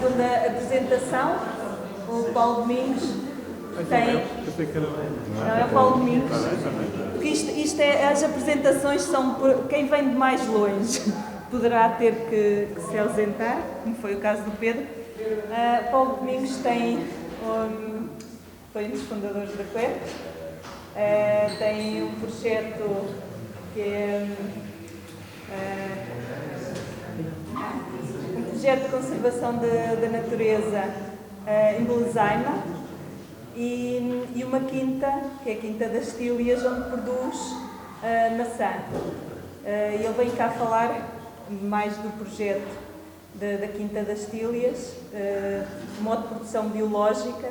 segunda apresentação, o Paulo Domingos tem... Não, é o Paulo Domingos. Porque isto é, as apresentações são por quem vem de mais longe. Poderá ter que se ausentar, como foi o caso do Pedro. Paulo Domingos foi um dos fundadores da CUEP. Tem um projeto que é um projeto de conservação da natureza em Belezama e uma quinta, que é a Quinta das Tílias, onde produz maçã. Ele vem cá falar mais do projeto da Quinta das Tílias, modo de produção biológica.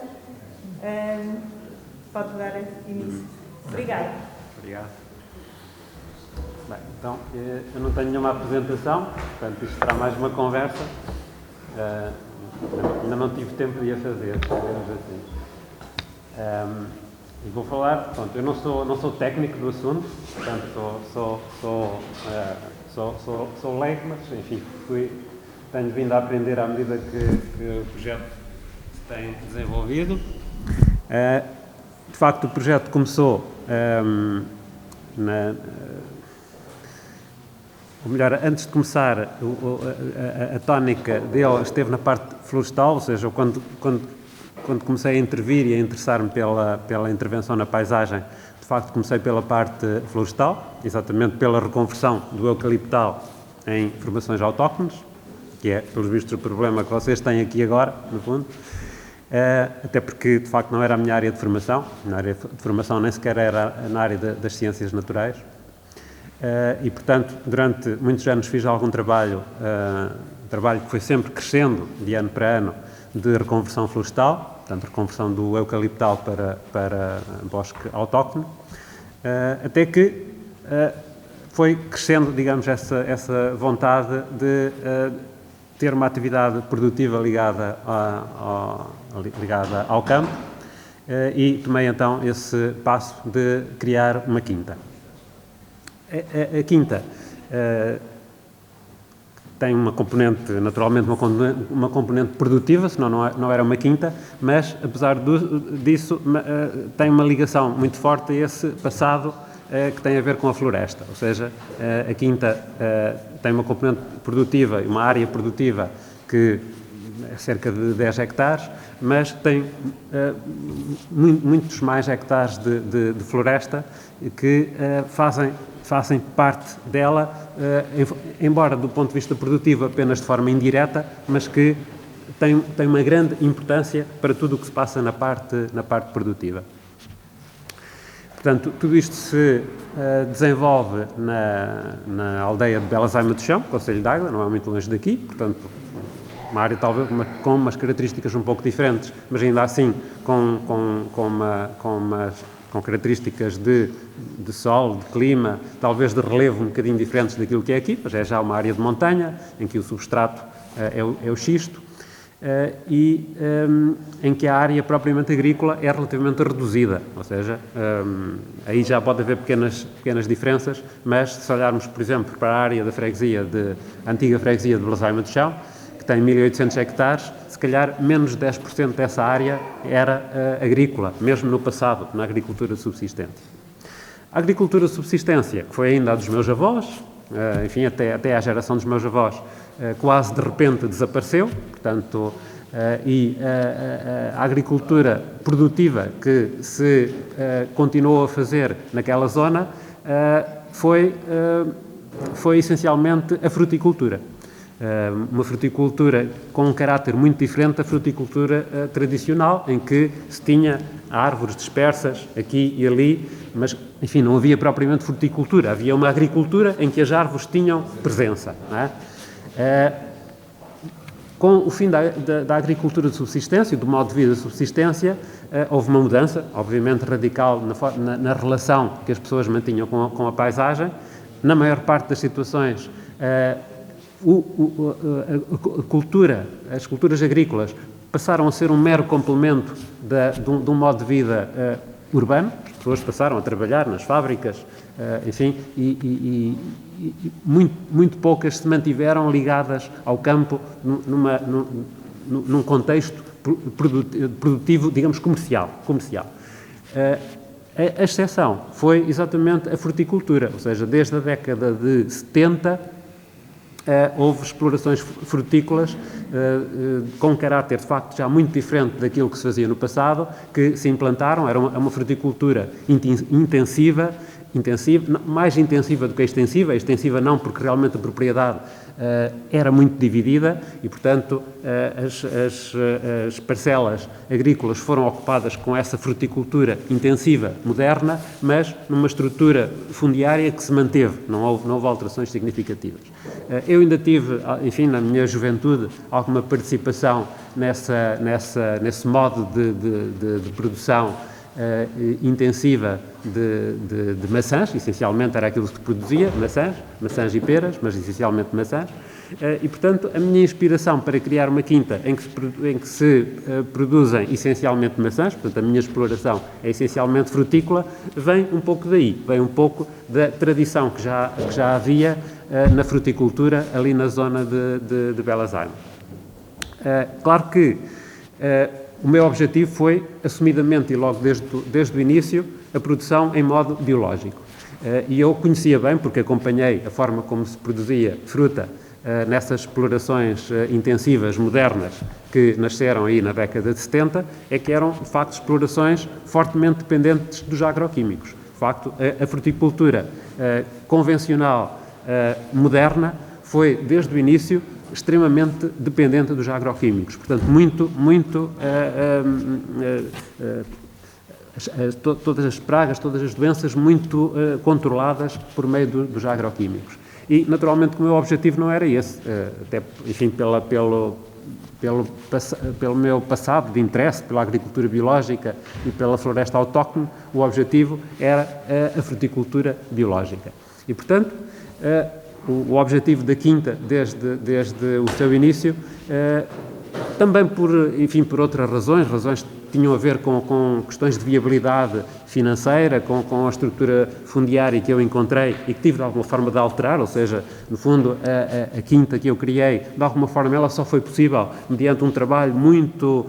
Pode dar início. Obrigada. Obrigado. Bem, então, eu não tenho nenhuma apresentação, portanto, isto será mais uma conversa. Ainda não tive tempo de a fazer, digamos assim. E vou falar, pronto, eu não sou técnico do assunto, portanto, sou leigo, mas, enfim, tenho vindo a aprender à medida que o projeto se tem desenvolvido. De facto, o projeto começou ou melhor, antes de começar, a tónica dele esteve na parte florestal, ou seja, quando comecei a intervir e a interessar-me pela intervenção na paisagem, de facto comecei pela parte florestal, exatamente pela reconversão do eucaliptal em formações autóctones, que é, pelos vistos, o problema que vocês têm aqui agora, no fundo. Até porque, de facto, não era a minha área de formação. A área de formação nem sequer era na área das ciências naturais. E, portanto, durante muitos anos fiz algum trabalho que foi sempre crescendo, de ano para ano, de reconversão florestal, portanto, reconversão do eucaliptal para bosque autóctone, até que foi crescendo, digamos, essa vontade de ter uma atividade produtiva ligada ao campo, e tomei então esse passo de criar uma quinta. A quinta tem uma componente, naturalmente, uma componente produtiva, senão não era uma quinta, mas, apesar disso, tem uma ligação muito forte a esse passado que tem a ver com a floresta. Ou seja, a quinta tem uma componente produtiva e uma área produtiva que é cerca de 10 hectares, mas tem muitos mais hectares de floresta que fazem parte dela, embora do ponto de vista produtivo apenas de forma indireta, mas que tem uma grande importância para tudo o que se passa na parte produtiva. Portanto, tudo isto se desenvolve na aldeia de Belezama do Chão, Concelho de Águeda, não é muito longe daqui, portanto, uma área talvez com umas características um pouco diferentes, mas ainda assim com características de sol, de clima, talvez de relevo um bocadinho diferentes daquilo que é aqui, mas é já uma área de montanha, em que o substrato é o xisto, e em que a área propriamente agrícola é relativamente reduzida, ou seja, aí já pode haver pequenas diferenças, mas se olharmos, por exemplo, para a área da a antiga freguesia de Belezama do Chão, que tem 1.800 hectares, se calhar menos de 10% dessa área era agrícola, mesmo no passado, na agricultura subsistente. A agricultura de subsistência, que foi ainda a dos meus avós, enfim, até à geração dos meus avós, quase de repente desapareceu, portanto, e a agricultura produtiva que se continuou a fazer naquela zona foi essencialmente a fruticultura. Uma fruticultura com um caráter muito diferente da fruticultura tradicional, em que se tinha árvores dispersas aqui e ali, mas, enfim, não havia propriamente fruticultura, havia uma agricultura em que as árvores tinham presença, não é? Com o fim da agricultura de subsistência e do modo de vida de subsistência, houve uma mudança, obviamente radical, na relação que as pessoas mantinham com a paisagem. Na maior parte das situações, as culturas agrícolas passaram a ser um mero complemento de um modo de vida urbano. As pessoas passaram a trabalhar nas fábricas, enfim, e muito poucas se mantiveram ligadas ao campo num contexto produtivo, digamos, comercial. A exceção foi exatamente a fruticultura, ou seja, desde a década de 70 houve explorações frutícolas com um caráter, de facto, já muito diferente daquilo que se fazia no passado, que se implantaram. Era uma fruticultura intensiva, mais intensiva do que a extensiva não, porque realmente a propriedade era muito dividida e, portanto, as parcelas agrícolas foram ocupadas com essa fruticultura intensiva, moderna, mas numa estrutura fundiária que se manteve, não houve alterações significativas. Eu ainda tive, enfim, na minha juventude, alguma participação nesse modo de produção intensiva de maçãs, essencialmente era aquilo que se produzia, maçãs e peras, mas essencialmente maçãs, e, portanto, a minha inspiração para criar uma quinta em que se produzem essencialmente maçãs, portanto, a minha exploração é essencialmente frutícola, vem um pouco daí, vem um pouco da tradição que já havia na fruticultura ali na zona de Belas Artes. Claro que o meu objetivo foi, assumidamente e logo desde o início, a produção em modo biológico. E eu conhecia bem, porque acompanhei a forma como se produzia fruta nessas explorações intensivas, modernas, que nasceram aí na década de 70, é que eram, de facto, explorações fortemente dependentes dos agroquímicos. De facto, a fruticultura convencional, moderna, foi, desde o início, extremamente dependente dos agroquímicos. Portanto, todas as pragas, todas as doenças muito controladas por meio dos agroquímicos. E, naturalmente, que o meu objetivo não era esse, até, enfim, pelo meu passado de interesse pela agricultura biológica e pela floresta autóctone, o objetivo era a fruticultura biológica. E, portanto, o objetivo da quinta, desde o seu início, também por outras razões que tinham a ver com questões de viabilidade financeira, com a estrutura fundiária que eu encontrei e que tive de alguma forma de alterar, ou seja, no fundo, a quinta que eu criei, de alguma forma ela só foi possível mediante um trabalho muito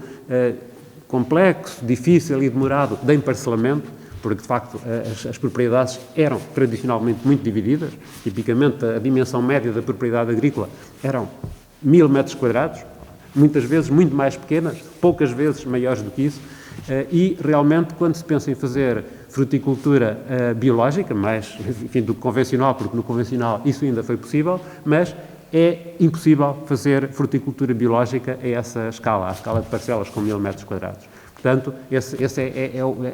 complexo, difícil e demorado de emparcelamento, porque, de facto, as propriedades eram tradicionalmente muito divididas. Tipicamente, a dimensão média da propriedade agrícola eram 1000 metros quadrados, muitas vezes muito mais pequenas, poucas vezes maiores do que isso, e, realmente, quando se pensa em fazer fruticultura biológica, mais, enfim, do que convencional, porque no convencional isso ainda foi possível, mas é impossível fazer fruticultura biológica a essa escala, à escala de parcelas com 1000 metros quadrados. Portanto, esse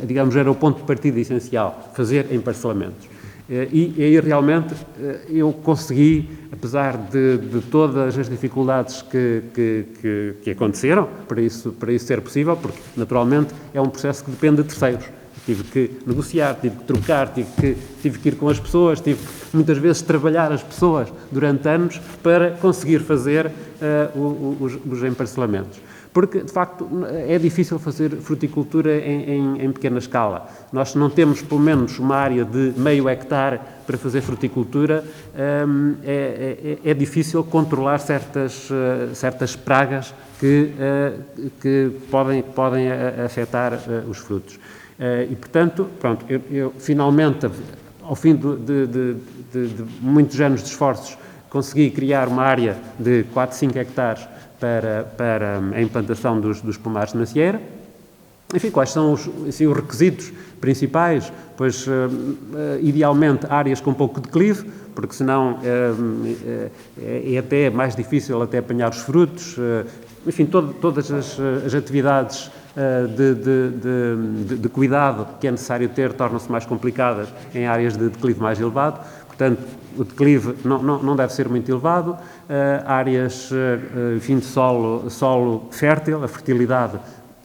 digamos, era o ponto de partida essencial, fazer em parcelamentos. E aí realmente eu consegui, apesar de todas as dificuldades que aconteceram, para isso ser possível, porque naturalmente é um processo que depende de terceiros. Tive que negociar, tive que trocar, tive que ir com as pessoas, tive que muitas vezes trabalhar as pessoas durante anos para conseguir fazer os emparcelamentos. Porque, de facto, é difícil fazer fruticultura em pequena escala. Nós não temos, pelo menos, uma área de meio hectare para fazer fruticultura. É difícil controlar certas pragas que podem afetar os frutos. E, portanto, pronto, eu finalmente, ao fim de muitos anos de esforços, consegui criar uma área de 4, 5 hectares para a implantação dos pomares de macieira. Enfim, quais são os requisitos principais? Pois, idealmente, áreas com pouco declive, porque senão é até mais difícil até apanhar os frutos. Enfim, todas as atividades de cuidado que é necessário ter tornam-se mais complicadas em áreas de declive mais elevado. Portanto, o declive não deve ser muito elevado, áreas, enfim, de solo fértil, a fertilidade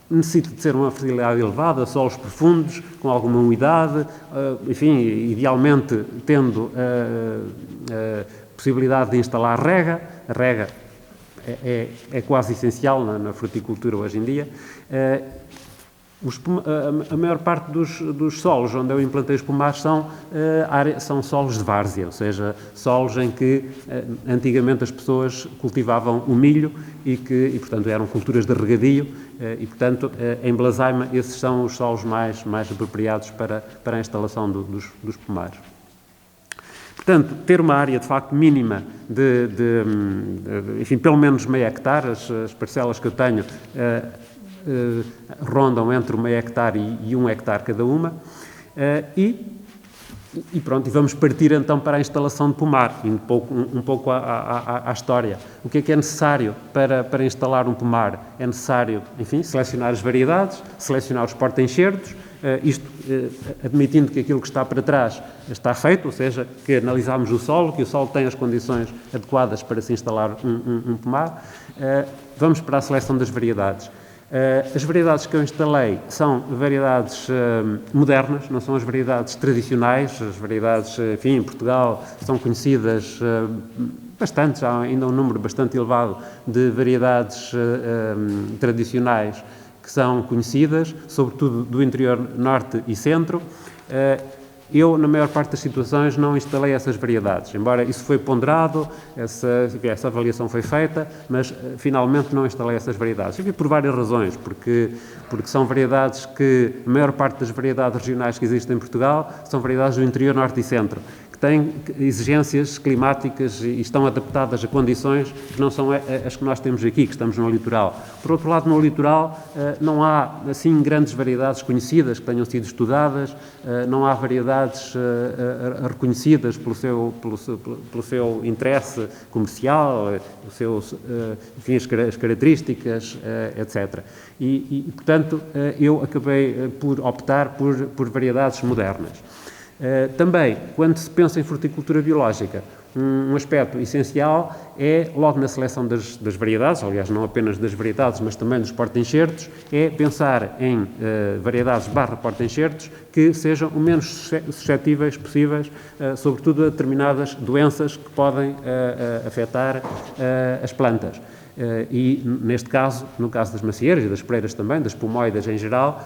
necessita de ser uma fertilidade elevada, solos profundos, com alguma umidade, enfim, idealmente tendo possibilidade de instalar rega. A rega é quase essencial na fruticultura hoje em dia. A maior parte dos solos onde eu implantei os pomares são solos de várzea, ou seja, solos em que antigamente as pessoas cultivavam o milho e portanto, eram culturas de regadio e, portanto, em Blasaima esses são os solos mais apropriados para a instalação dos pomares. Portanto, ter uma área, de facto, mínima enfim, pelo menos meio hectare, as parcelas que eu tenho rondam entre meio hectare e 1 hectare cada uma, e pronto, e vamos partir então para a instalação de pomar, indo um pouco à história. O que é necessário para instalar um pomar? É necessário, enfim, selecionar as variedades, selecionar os porta-enxertos, isto admitindo que aquilo que está para trás está feito, ou seja, que analisamos o solo, que o solo tem as condições adequadas para se instalar um pomar. Vamos para a seleção das variedades. As variedades que eu instalei são variedades modernas, não são as variedades tradicionais. As variedades, enfim, em Portugal são conhecidas bastantes, há ainda um número bastante elevado de variedades tradicionais que são conhecidas, sobretudo do interior norte e centro. Eu, na maior parte das situações, não instalei essas variedades, embora isso foi ponderado, essa avaliação foi feita, mas finalmente não instalei essas variedades. Por várias razões, porque são variedades que, a maior parte das variedades regionais que existem em Portugal, são variedades do interior norte e centro, que têm exigências climáticas e estão adaptadas a condições que não são as que nós temos aqui, que estamos no litoral. Por outro lado, no litoral não há, assim, grandes variedades conhecidas que tenham sido estudadas, não há variedades reconhecidas pelo seu interesse comercial, enfim, as características, etc. E, portanto, eu acabei por optar por variedades modernas. Também, quando se pensa em fruticultura biológica, um aspecto essencial é, logo na seleção das variedades, aliás, não apenas das variedades, mas também dos porta-enxertos, é pensar em variedades /porta-enxertos que sejam o menos suscetíveis possíveis, sobretudo a determinadas doenças que podem afetar as plantas. E, neste caso, no caso das macieiras e das pereiras também, das pomoides em geral,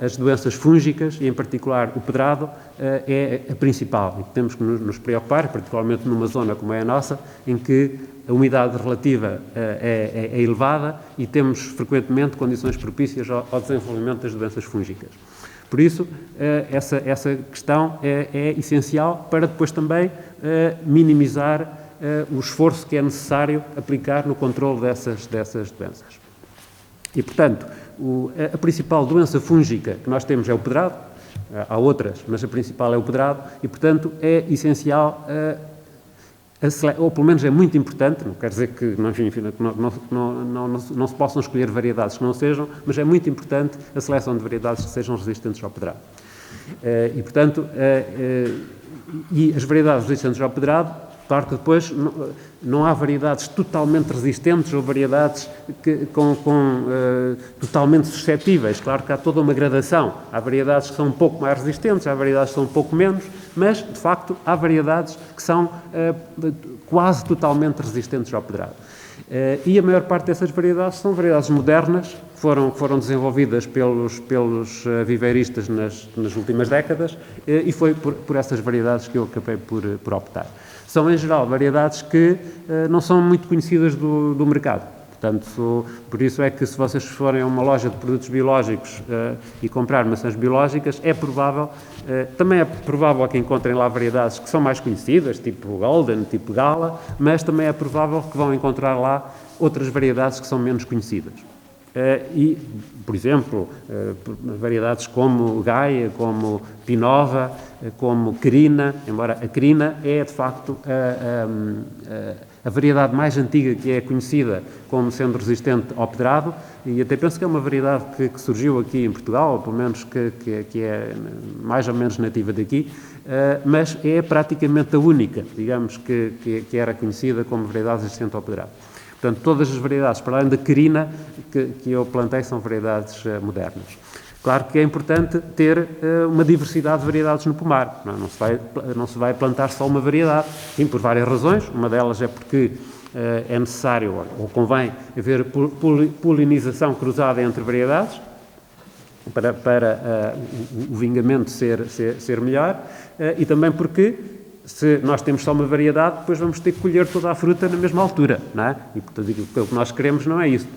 as doenças fúngicas, e em particular o pedrado, é a principal e que temos que nos preocupar, particularmente numa zona como é a nossa, em que a umidade relativa é elevada e temos frequentemente condições propícias ao desenvolvimento das doenças fúngicas. Por isso, essa questão é essencial para depois também minimizar o esforço que é necessário aplicar no controle dessas doenças. E, portanto, a principal doença fúngica que nós temos é o pedrado. Há outras, mas a principal é o pedrado e, portanto, é essencial, ou pelo menos é muito importante, não quer dizer que não se possam escolher variedades que não sejam, mas é muito importante a seleção de variedades que sejam resistentes ao pedrado. E, portanto, e as variedades resistentes ao pedrado, claro que depois não há variedades totalmente resistentes ou variedades totalmente suscetíveis. Claro que há toda uma gradação. Há variedades que são um pouco mais resistentes, há variedades que são um pouco menos, mas, de facto, há variedades que são quase totalmente resistentes ao pedrado. E a maior parte dessas variedades são variedades modernas, foram desenvolvidas pelos viveiristas nas últimas décadas, e foi por essas variedades que eu acabei por optar. São, em geral, variedades que não são muito conhecidas do mercado. Portanto, por isso é que, se vocês forem a uma loja de produtos biológicos e comprar maçãs biológicas, também é provável que encontrem lá variedades que são mais conhecidas, tipo Golden, tipo Gala, mas também é provável que vão encontrar lá outras variedades que são menos conhecidas. E, por exemplo, variedades como Gaia, como Pinova, como Querina, embora a Querina é, de facto, a variedade mais antiga que é conhecida como sendo resistente ao pedrado, e até penso que é uma variedade que surgiu aqui em Portugal, ou pelo menos que é mais ou menos nativa daqui, mas é praticamente a única, digamos, que era conhecida como variedade resistente ao pedrado. Portanto, todas as variedades, para além da Querina, que eu plantei, são variedades modernas. Claro que é importante ter uma diversidade de variedades no pomar. Não se vai plantar só uma variedade, sim, por várias razões. Uma delas é porque é necessário, ou convém, haver polinização cruzada entre variedades. para o vingamento ser melhor, e também porque, se nós temos só uma variedade, depois vamos ter que colher toda a fruta na mesma altura, não é? E, portanto, o que nós queremos não é isso.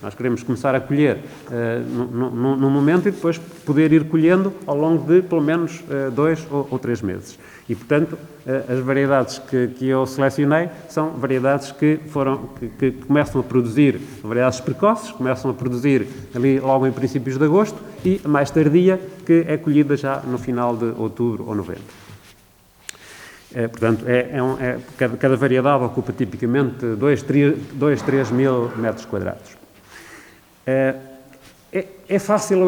Nós queremos começar a colher num momento e depois poder ir colhendo ao longo de, pelo menos, 2 ou 3 meses. E, portanto, as variedades que eu selecionei são variedades que começam a produzir, variedades precoces, começam a produzir ali logo em princípios de agosto, e a mais tardia, que é colhida já no final de outubro ou novembro. Portanto, cada variedade ocupa tipicamente 2-3 mil metros quadrados. É fácil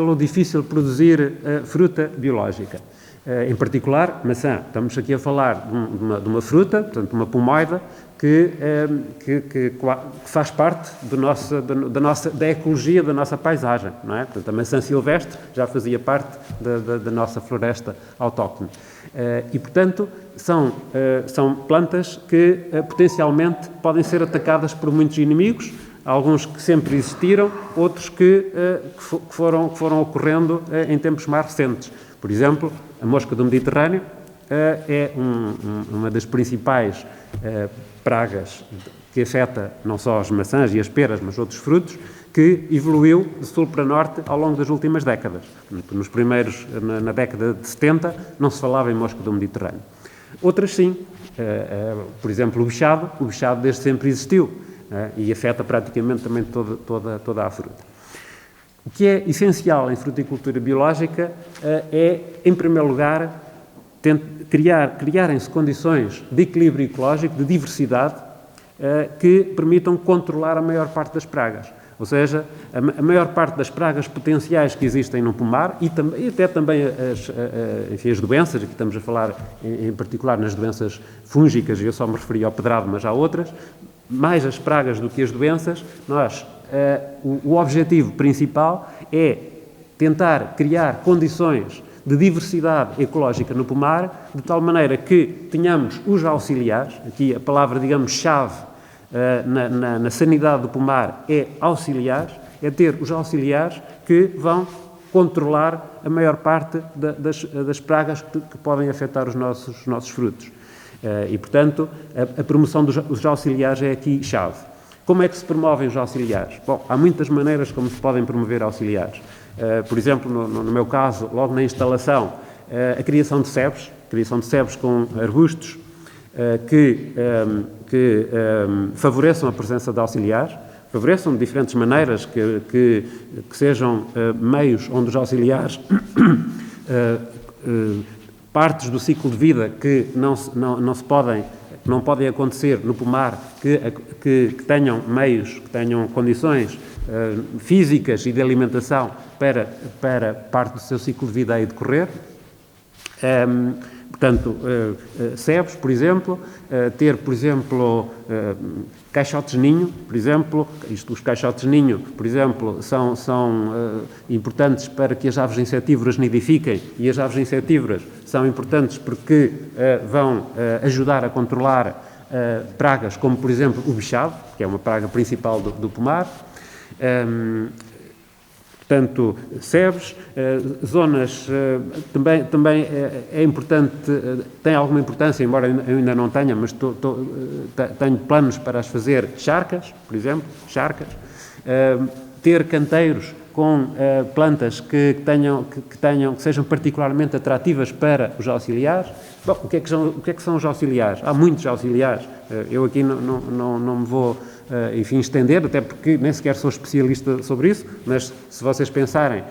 ou difícil produzir fruta biológica? Em particular, maçã. Estamos aqui a falar de uma fruta, portanto, uma pomoida, que faz parte da ecologia da nossa paisagem, não é? Portanto, a maçã silvestre já fazia parte da nossa floresta autóctone. E, portanto, são plantas que potencialmente podem ser atacadas por muitos inimigos, alguns que sempre existiram, outros que foram ocorrendo em tempos mais recentes. Por exemplo, a mosca do Mediterrâneo é uma das principais pragas que afeta não só as maçãs e as peras, mas outros frutos, que evoluiu de sul para norte ao longo das últimas décadas. Na década de 70, não se falava em mosca do Mediterrâneo. Outras sim, por exemplo, o bichado desde sempre existiu, e afeta praticamente também toda a fruta. O que é essencial em fruticultura biológica é, em primeiro lugar, criarem-se condições de equilíbrio ecológico, de diversidade, que permitam controlar a maior parte das pragas. Ou seja, a maior parte das pragas potenciais que existem no pomar e até também as doenças, aqui estamos a falar em particular nas doenças fúngicas, eu só me referi ao pedrado, mas há outras, mais as pragas do que as doenças, o objetivo principal é tentar criar condições de diversidade ecológica no pomar, de tal maneira que tenhamos os auxiliares, aqui a palavra, digamos, chave na sanidade do pomar é auxiliares, é ter os auxiliares que vão controlar a maior parte das pragas que podem afetar os nossos frutos. E, portanto, a promoção dos auxiliares é aqui chave. Como é que se promovem os auxiliares? Bom, há muitas maneiras como se podem promover auxiliares. Por exemplo, no meu caso, logo na instalação, a criação de sebes com arbustos que favoreçam a presença de auxiliares, favoreçam de diferentes maneiras, que sejam meios onde os auxiliares, partes do ciclo de vida que não podem acontecer no pomar, que tenham meios, que tenham condições físicas e de alimentação para parte do seu ciclo de vida aí decorrer. Portanto, sebes, por exemplo, ter, por exemplo, caixotes-ninho, por exemplo, os caixotes-ninho, por exemplo, são importantes para que as aves insetívoras nidifiquem, e as aves insetívoras são importantes porque vão ajudar a controlar pragas como, por exemplo, o bichado, que é uma praga principal do pomar. Portanto, sebes, zonas também é importante, tem alguma importância, embora eu ainda não tenha, mas tenho planos para as fazer charcas, por exemplo, ter canteiros com plantas que sejam particularmente atrativas para os auxiliares. Bom, o que é que são os auxiliares? Há muitos auxiliares, eu aqui não me vou estender, até porque nem sequer sou especialista sobre isso, mas se vocês pensarem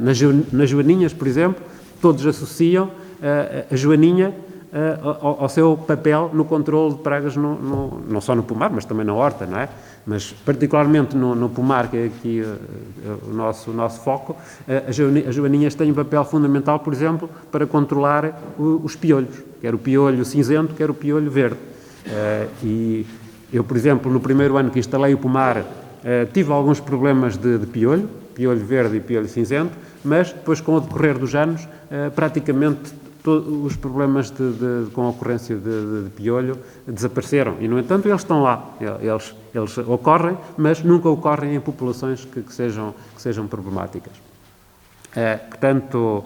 nas joaninhas, por exemplo, todos associam a joaninha ao seu papel no controle de pragas, não só no pomar, mas também na horta, não é? Mas particularmente no pomar, que é aqui o nosso foco, as joaninhas têm um papel fundamental, por exemplo, para controlar os piolhos, quer o piolho cinzento, quer o piolho verde. E eu, por exemplo, no primeiro ano que instalei o pomar, tive alguns problemas de piolho verde e piolho cinzento, mas depois, com o decorrer dos anos, praticamente os problemas com a ocorrência de piolho desapareceram. E, no entanto, eles estão lá. Eles ocorrem, mas nunca ocorrem em populações que sejam problemáticas. Portanto,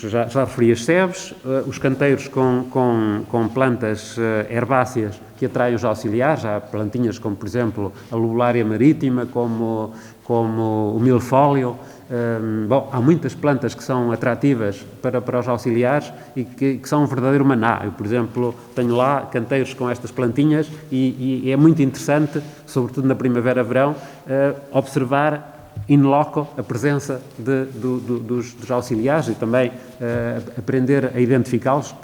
já referi as sebes, os canteiros com plantas herbáceas que atraem os auxiliares, há plantinhas como, por exemplo, a lobulária marítima, como o milfólio. Há muitas plantas que são atrativas para os auxiliares e que são um verdadeiro maná. Eu, por exemplo, tenho lá canteiros com estas plantinhas e é muito interessante, sobretudo na primavera-verão, observar in loco a presença dos auxiliares e também aprender a identificá-los,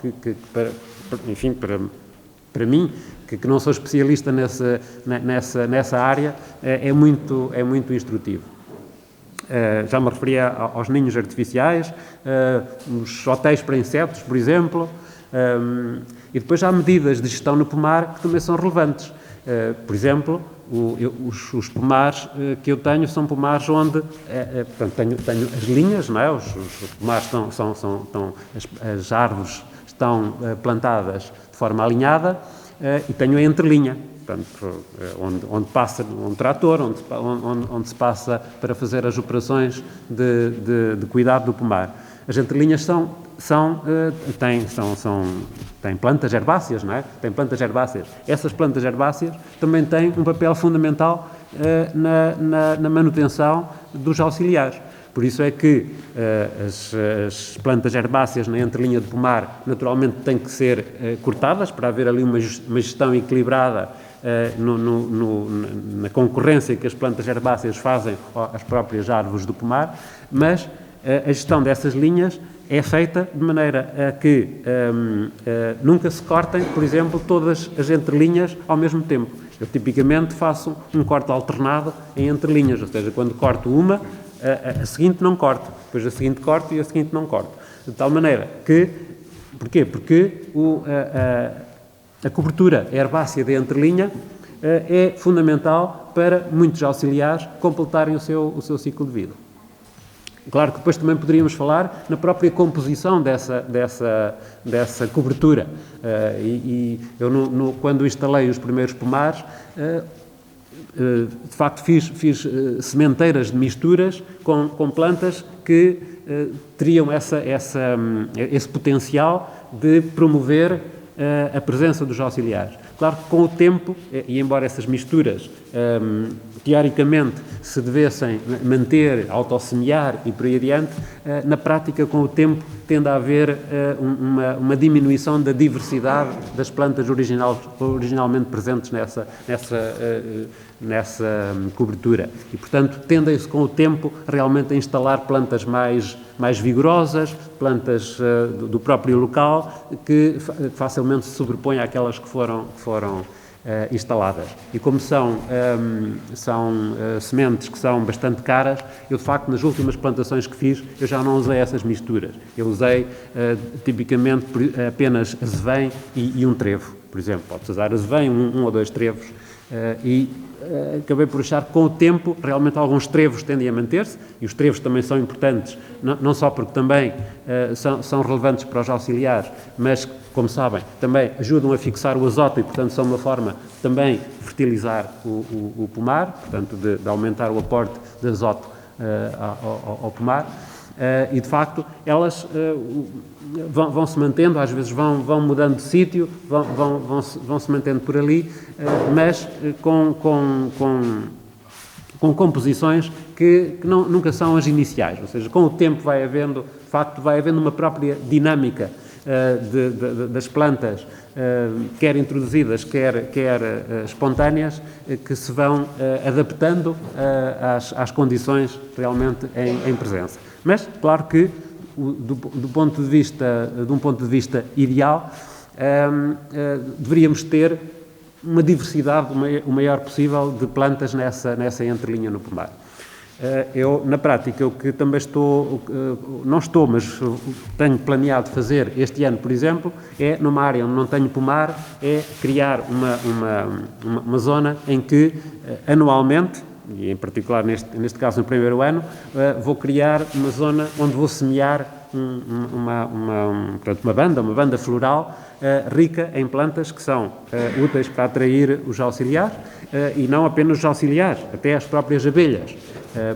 para mim, que não sou especialista nessa área, é muito instrutivo. Já me referia aos ninhos artificiais, os hotéis para insetos, por exemplo, e depois há medidas de gestão no pomar que também são relevantes. Por exemplo, os pomares que eu tenho são pomares onde, portanto, tenho as linhas, não é? Os pomares as árvores estão plantadas de forma alinhada e tenho a entrelinha, portanto, onde passa um trator, onde se passa para fazer as operações de cuidado do pomar. As entrelinhas têm plantas herbáceas, não é? Têm plantas herbáceas. Essas plantas herbáceas também têm um papel fundamental na manutenção dos auxiliares. Por isso é que as plantas herbáceas na entrelinha de pomar naturalmente têm que ser cortadas para haver ali uma gestão equilibrada na concorrência que as plantas herbáceas fazem às próprias árvores do pomar, mas a gestão dessas linhas é feita de maneira a que nunca se cortem, por exemplo, todas as entrelinhas ao mesmo tempo. Eu tipicamente faço um corte alternado em entrelinhas, ou seja, quando corto uma, a seguinte não corto, depois a seguinte corto e a seguinte não corto. De tal maneira que... Porquê? Porque a cobertura herbácea da entrelinha é fundamental para muitos auxiliares completarem o seu ciclo de vida. Claro que depois também poderíamos falar na própria composição dessa cobertura. Eu, quando instalei os primeiros pomares, de facto fiz sementeiras de misturas com plantas que teriam esse potencial de promover a presença dos auxiliares. Claro que com o tempo, e embora essas misturas teoricamente se devessem manter, autossemear e por aí adiante, na prática, com o tempo, tende a haver uma diminuição da diversidade das plantas originalmente presentes nessa cobertura. E, portanto, tendem-se com o tempo realmente a instalar plantas mais vigorosas, plantas do próprio local, que facilmente se sobrepõem àquelas que foram instaladas. E como são sementes que são bastante caras, eu de facto nas últimas plantações que fiz, eu já não usei essas misturas. Eu usei tipicamente apenas azevém e um trevo, por exemplo. Pode-se usar azevém, um ou dois trevos, e acabei por achar que com o tempo realmente alguns trevos tendem a manter-se, e os trevos também são importantes, não só porque também são relevantes para os auxiliares, mas, como sabem, também ajudam a fixar o azoto e, portanto, são uma forma também de fertilizar o pomar, portanto, de aumentar o aporte de azoto ao pomar. E, de facto, elas vão se mantendo, às vezes vão mudando de sítio, vão se mantendo por ali, mas com composições que nunca são as iniciais, ou seja, com o tempo vai havendo uma própria dinâmica das plantas, quer introduzidas, quer espontâneas, que se vão adaptando às condições realmente em presença. Mas, claro que, de um ponto de vista ideal, deveríamos ter uma diversidade o maior possível de plantas nessa entrelinha no pomar. Eu, na prática, o que também mas tenho planeado fazer este ano, por exemplo, é, numa área onde não tenho pomar, é criar uma zona em que, anualmente, e em particular neste caso no primeiro ano, vou criar uma zona onde vou semear portanto, uma banda floral rica em plantas que são úteis para atrair os auxiliares e não apenas os auxiliares, até as próprias abelhas.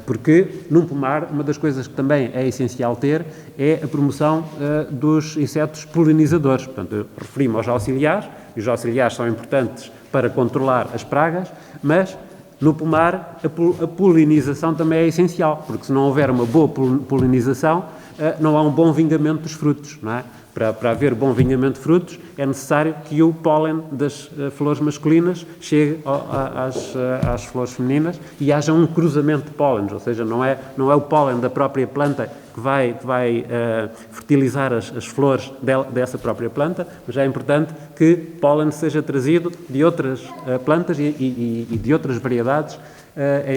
Porque num pomar, uma das coisas que também é essencial ter é a promoção dos insetos polinizadores. Portanto, eu referi-me aos auxiliares, e os auxiliares são importantes para controlar as pragas, mas no pomar a polinização também é essencial, porque se não houver uma boa polinização, não há um bom vingamento dos frutos, não é? Para haver bom vingamento de frutos, é necessário que o pólen das flores masculinas chegue às flores femininas e haja um cruzamento de pólenes, ou seja, não é o pólen da própria planta que vai fertilizar as flores dessa própria planta, mas é importante que pólen seja trazido de outras plantas e de outras variedades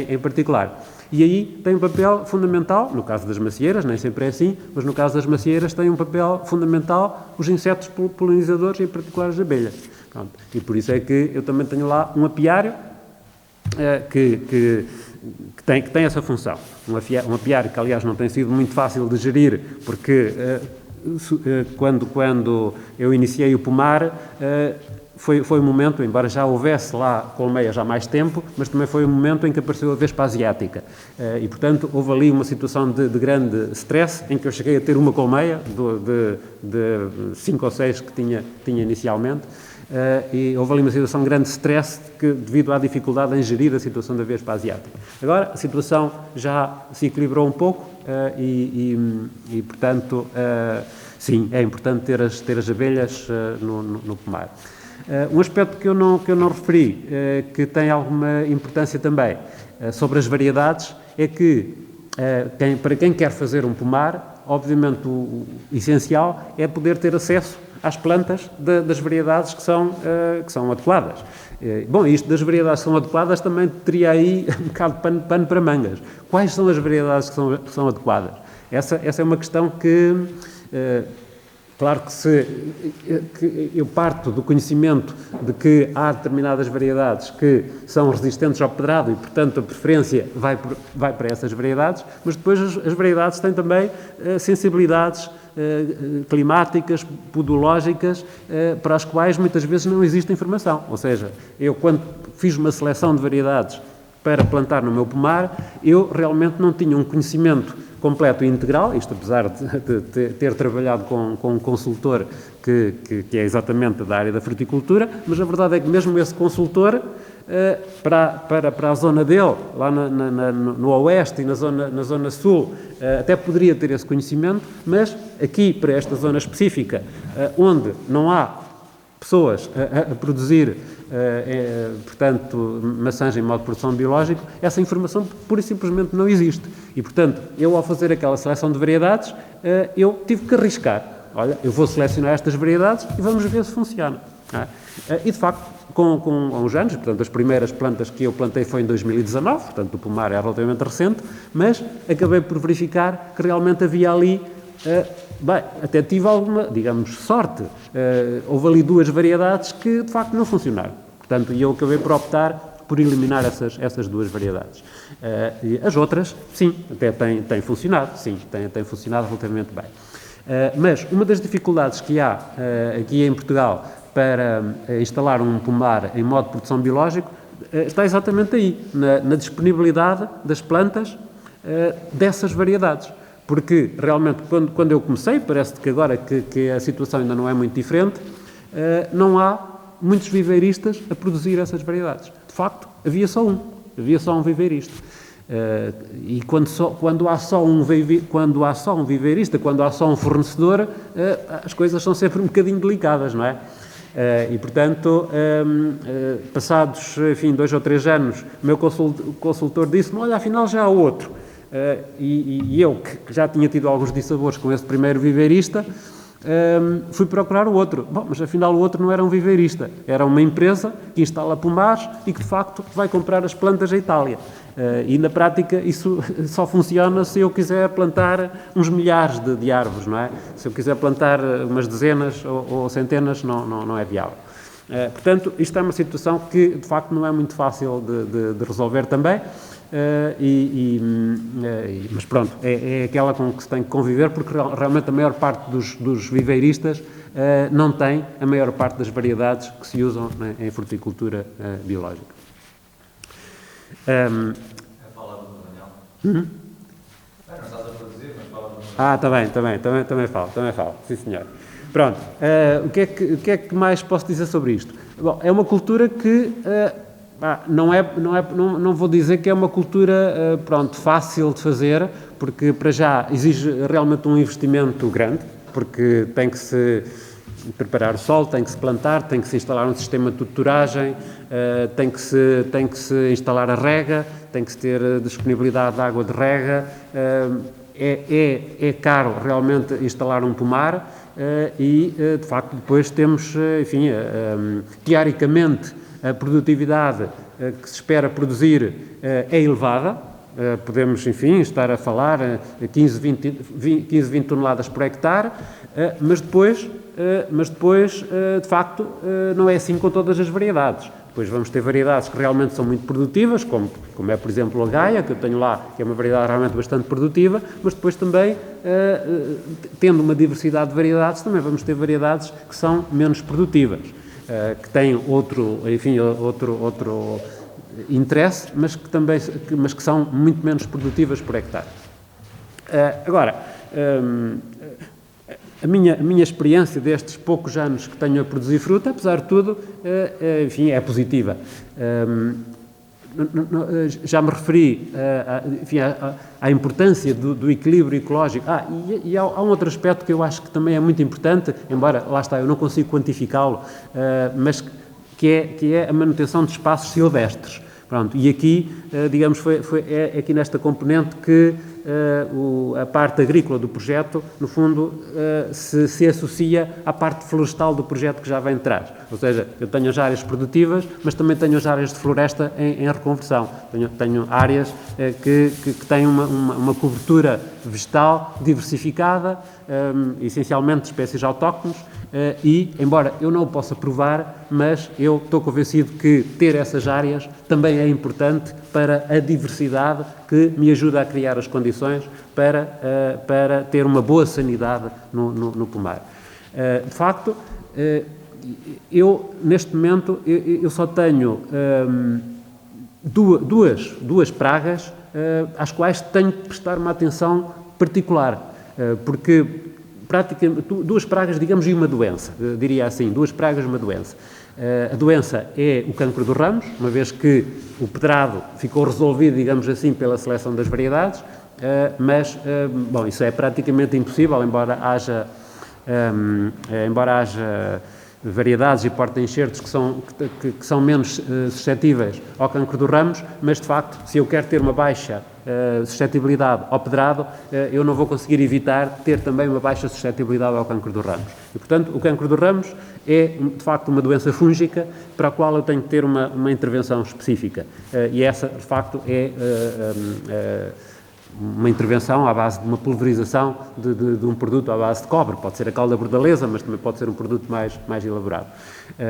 em particular. E aí tem um papel fundamental, no caso das macieiras, nem sempre é assim, mas no caso das macieiras tem um papel fundamental os insetos polinizadores, em particular as abelhas. Pronto. E por isso é que eu também tenho lá um apiário que tem essa função. Um apiário que, aliás, não tem sido muito fácil de gerir, porque quando eu iniciei o pomar, foi um momento, embora já houvesse lá colmeias há mais tempo, mas também foi um momento em que apareceu a vespa asiática. E, portanto, houve ali uma situação de grande stress, em que eu cheguei a ter uma colmeia de 5 ou 6 que tinha inicialmente, e houve ali uma situação de grande stress devido à dificuldade em gerir a situação da vespa asiática. Agora, a situação já se equilibrou um pouco e portanto, sim, é importante ter as abelhas no pomar. Um aspecto que eu não referi, que tem alguma importância também sobre as variedades, é que para quem quer fazer um pomar, obviamente o essencial é poder ter acesso às plantas das variedades que são adequadas. Bom, isto das variedades que são adequadas também teria aí um bocado de pano para mangas. Quais são as variedades que são adequadas? Essa é uma questão que... Claro que eu parto do conhecimento de que há determinadas variedades que são resistentes ao pedrado e, portanto, a preferência vai para essas variedades, mas depois as variedades têm também sensibilidades climáticas, podológicas, para as quais muitas vezes não existe informação. Ou seja, eu quando fiz uma seleção de variedades para plantar no meu pomar, eu realmente não tinha um conhecimento completo e integral, isto apesar de ter trabalhado com um consultor que é exatamente da área da fruticultura, mas a verdade é que mesmo esse consultor, para a zona dele, lá no oeste e na zona sul, até poderia ter esse conhecimento, mas aqui, para esta zona específica, onde não há pessoas a produzir, portanto, maçãs em modo de produção biológico, essa informação pura e simplesmente não existe. E, portanto, eu ao fazer aquela seleção de variedades, eu tive que arriscar. Olha, eu vou selecionar estas variedades e vamos ver se funciona. E, de facto, há uns anos, portanto, as primeiras plantas que eu plantei foi em 2019, portanto, o pomar é relativamente recente, mas acabei por verificar que realmente havia ali... Bem, até tive alguma, digamos, sorte. Houve ali 2 variedades que, de facto, não funcionaram. Portanto, eu acabei por optar por eliminar essas 2 variedades. E as outras, sim, até têm funcionado. Sim, têm funcionado relativamente bem. Mas uma das dificuldades que há aqui em Portugal para instalar um pomar em modo de produção biológico está exatamente aí, na disponibilidade das plantas dessas variedades. Porque, realmente, quando eu comecei, parece que agora que a situação ainda não é muito diferente, não há muitos viveiristas a produzir essas variedades. De facto, havia só um viveirista. E quando há só um viveirista, quando há só um fornecedor, as coisas são sempre um bocadinho delicadas, não é? E, portanto, passados, 2 ou 3 anos, o meu consultor disse-me, olha, afinal já há outro. E eu, que já tinha tido alguns dissabores com esse primeiro viveirista, fui procurar o outro. Bom, mas afinal o outro não era um viveirista, era uma empresa que instala pomares e que de facto vai comprar as plantas à Itália. E na prática isso só funciona se eu quiser plantar uns milhares de árvores, não é? Se eu quiser plantar umas dezenas ou centenas, não é viável. Portanto, isto é uma situação que de facto não é muito fácil de resolver também. mas pronto, é aquela com que se tem que conviver, porque realmente a maior parte dos viveiristas não tem a maior parte das variedades que se usam, né, em fruticultura biológica. Fala do Daniel. Não estás a produzir, mas fala do Daniel. Também falo, sim senhor. Pronto, o que é que mais posso dizer sobre isto? Bom, é uma cultura que não vou dizer que é uma cultura fácil de fazer, porque para já exige realmente um investimento grande, porque tem que se preparar o solo, tem que se plantar, tem que se instalar um sistema de tutoragem, tem que se instalar a rega, tem que se ter disponibilidade de água de rega, é caro realmente instalar um pomar e, de facto, depois temos, enfim, teoricamente, a produtividade que se espera produzir é elevada. Podemos, enfim, estar a falar 15, 20 toneladas por hectare, mas depois, de facto, não é assim com todas as variedades. Depois vamos ter variedades que realmente são muito produtivas, como é, por exemplo, a Gaia, que eu tenho lá, que é uma variedade realmente bastante produtiva, mas depois também, tendo uma diversidade de variedades, também vamos ter variedades que são menos produtivas, que têm outro interesse, mas que são muito menos produtivas por hectare. Agora, a minha experiência destes poucos anos que tenho a produzir fruta, apesar de tudo, enfim, é positiva. Já me referi à importância do equilíbrio ecológico. E há um outro aspecto que eu acho que também é muito importante, embora, lá está, eu não consigo quantificá-lo, mas que é a manutenção de espaços silvestres. Pronto, e aqui, digamos, é aqui nesta componente que a parte agrícola do projeto, no fundo, se associa à parte florestal do projeto que já vem de trás. Ou seja, eu tenho as áreas produtivas, mas também tenho as áreas de floresta em reconversão. Tenho áreas que têm uma cobertura vegetal diversificada, essencialmente de espécies autóctones, e, embora eu não o possa provar, mas eu estou convencido que ter essas áreas também é importante para a diversidade que me ajuda a criar as condições para ter uma boa sanidade no pomar. De facto, eu, neste momento, eu só tenho duas pragas às quais tenho que prestar uma atenção particular, porque praticamente duas pragas, digamos, e uma doença, diria assim, duas pragas e uma doença. A doença é o cancro dos ramos, uma vez que o pedrado ficou resolvido, digamos assim, pela seleção das variedades, mas, bom, isso é praticamente impossível, embora haja variedades e porta-enxertos que são menos suscetíveis ao cancro dos ramos, mas, de facto, se eu quero ter uma baixa suscetibilidade ao pedrado, eu não vou conseguir evitar ter também uma baixa suscetibilidade ao cancro dos ramos. E, portanto, o cancro dos ramos é, de facto, uma doença fúngica para a qual eu tenho que ter uma intervenção específica. E essa, de facto, é uma intervenção à base de uma pulverização de um produto à base de cobre. Pode ser a calda bordaleza, mas também pode ser um produto mais elaborado.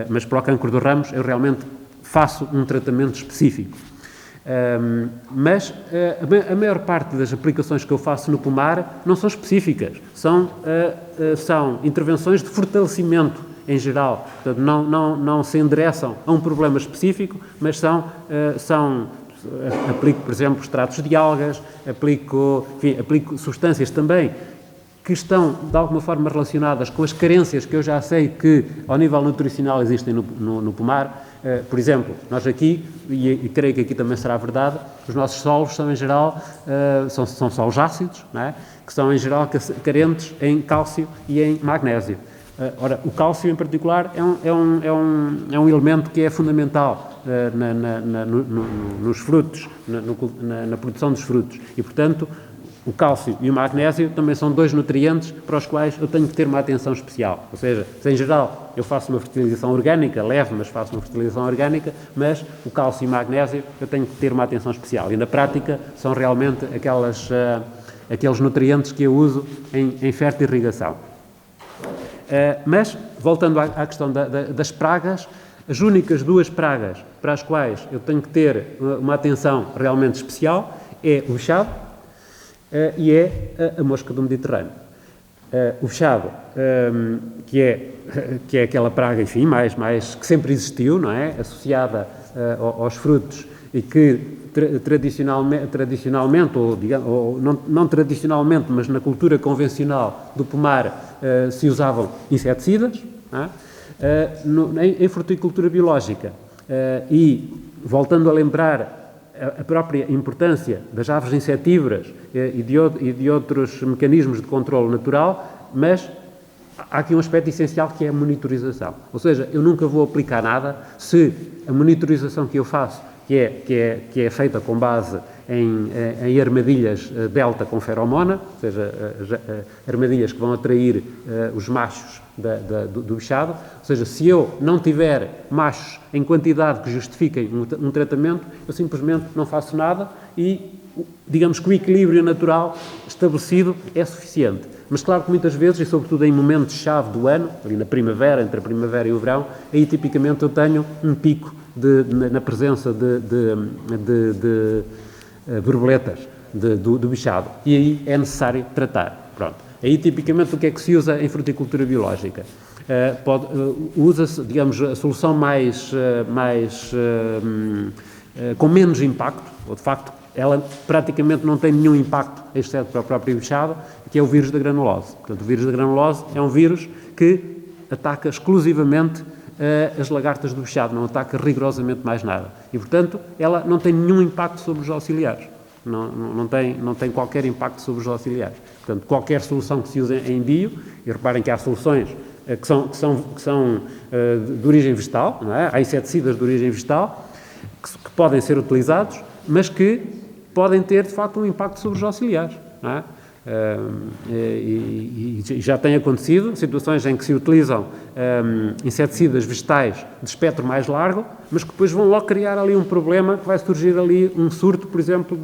Mas para o cancro dos ramos eu realmente faço um tratamento específico. Mas a maior parte das aplicações que eu faço no pomar não são específicas, são intervenções de fortalecimento em geral. Portanto, não se endereçam a um problema específico, mas aplico, por exemplo, extratos de algas, aplico substâncias também que estão, de alguma forma, relacionadas com as carências que eu já sei que, ao nível nutricional, existem no pomar. Por exemplo, nós aqui, e creio que aqui também será verdade, os nossos solos são, em geral, são solos ácidos, não é? Que são, em geral, carentes em cálcio e em magnésio. Ora, o cálcio, em particular, é um elemento que é fundamental nos frutos, na produção dos frutos. E, portanto, o cálcio e o magnésio também são dois nutrientes para os quais eu tenho que ter uma atenção especial. Ou seja, se em geral eu faço uma fertilização orgânica, leve, mas faço uma fertilização orgânica, mas o cálcio e o magnésio eu tenho que ter uma atenção especial. E na prática são realmente aqueles nutrientes que eu uso em fertirrigação. Mas, voltando à questão das pragas, As únicas duas pragas para as quais eu tenho que ter uma atenção realmente especial é o vexado e é a mosca do Mediterrâneo. O vexado, que é aquela praga, enfim, que sempre existiu, não é? Associada aos frutos e que tradicionalmente ou não tradicionalmente, mas na cultura convencional do pomar, se usavam inseticidas, não é? Em fruticultura biológica. E, voltando a lembrar a própria importância das aves insetívoras e de outros mecanismos de controle natural, mas há aqui um aspecto essencial que é a monitorização. Ou seja, eu nunca vou aplicar nada se a monitorização que eu faço, que é feita com base em armadilhas delta com feromona, ou seja, armadilhas que vão atrair os machos do vexado, ou seja, se eu não tiver machos em quantidade que justifiquem um tratamento, eu simplesmente não faço nada e, digamos que o equilíbrio natural estabelecido é suficiente. Mas claro que muitas vezes, e sobretudo em momentos-chave do ano, ali na primavera, entre a primavera e o verão, aí tipicamente eu tenho um pico na presença de borboletas do vexado. E aí é necessário tratar. Pronto. Aí, tipicamente, o que é que se usa em fruticultura biológica? Usa-se, digamos, a solução com menos impacto, ou de facto, ela praticamente não tem nenhum impacto, exceto para o próprio vexado, que é o vírus da granulose. Portanto, o vírus da granulose é um vírus que ataca exclusivamente as lagartas do vexado, não ataca rigorosamente mais nada. E, portanto, ela não tem nenhum impacto sobre os auxiliares. Não tem qualquer impacto sobre os auxiliares. Portanto, qualquer solução que se use em bio, e reparem que há soluções que são de origem vegetal, não é? Há inseticidas de origem vegetal que podem ser utilizados, mas que podem ter, de facto, um impacto sobre os auxiliares, não é? E já tem acontecido situações em que se utilizam inseticidas vegetais de espectro mais largo, mas que depois vão logo criar ali um problema, que vai surgir ali um surto, por exemplo,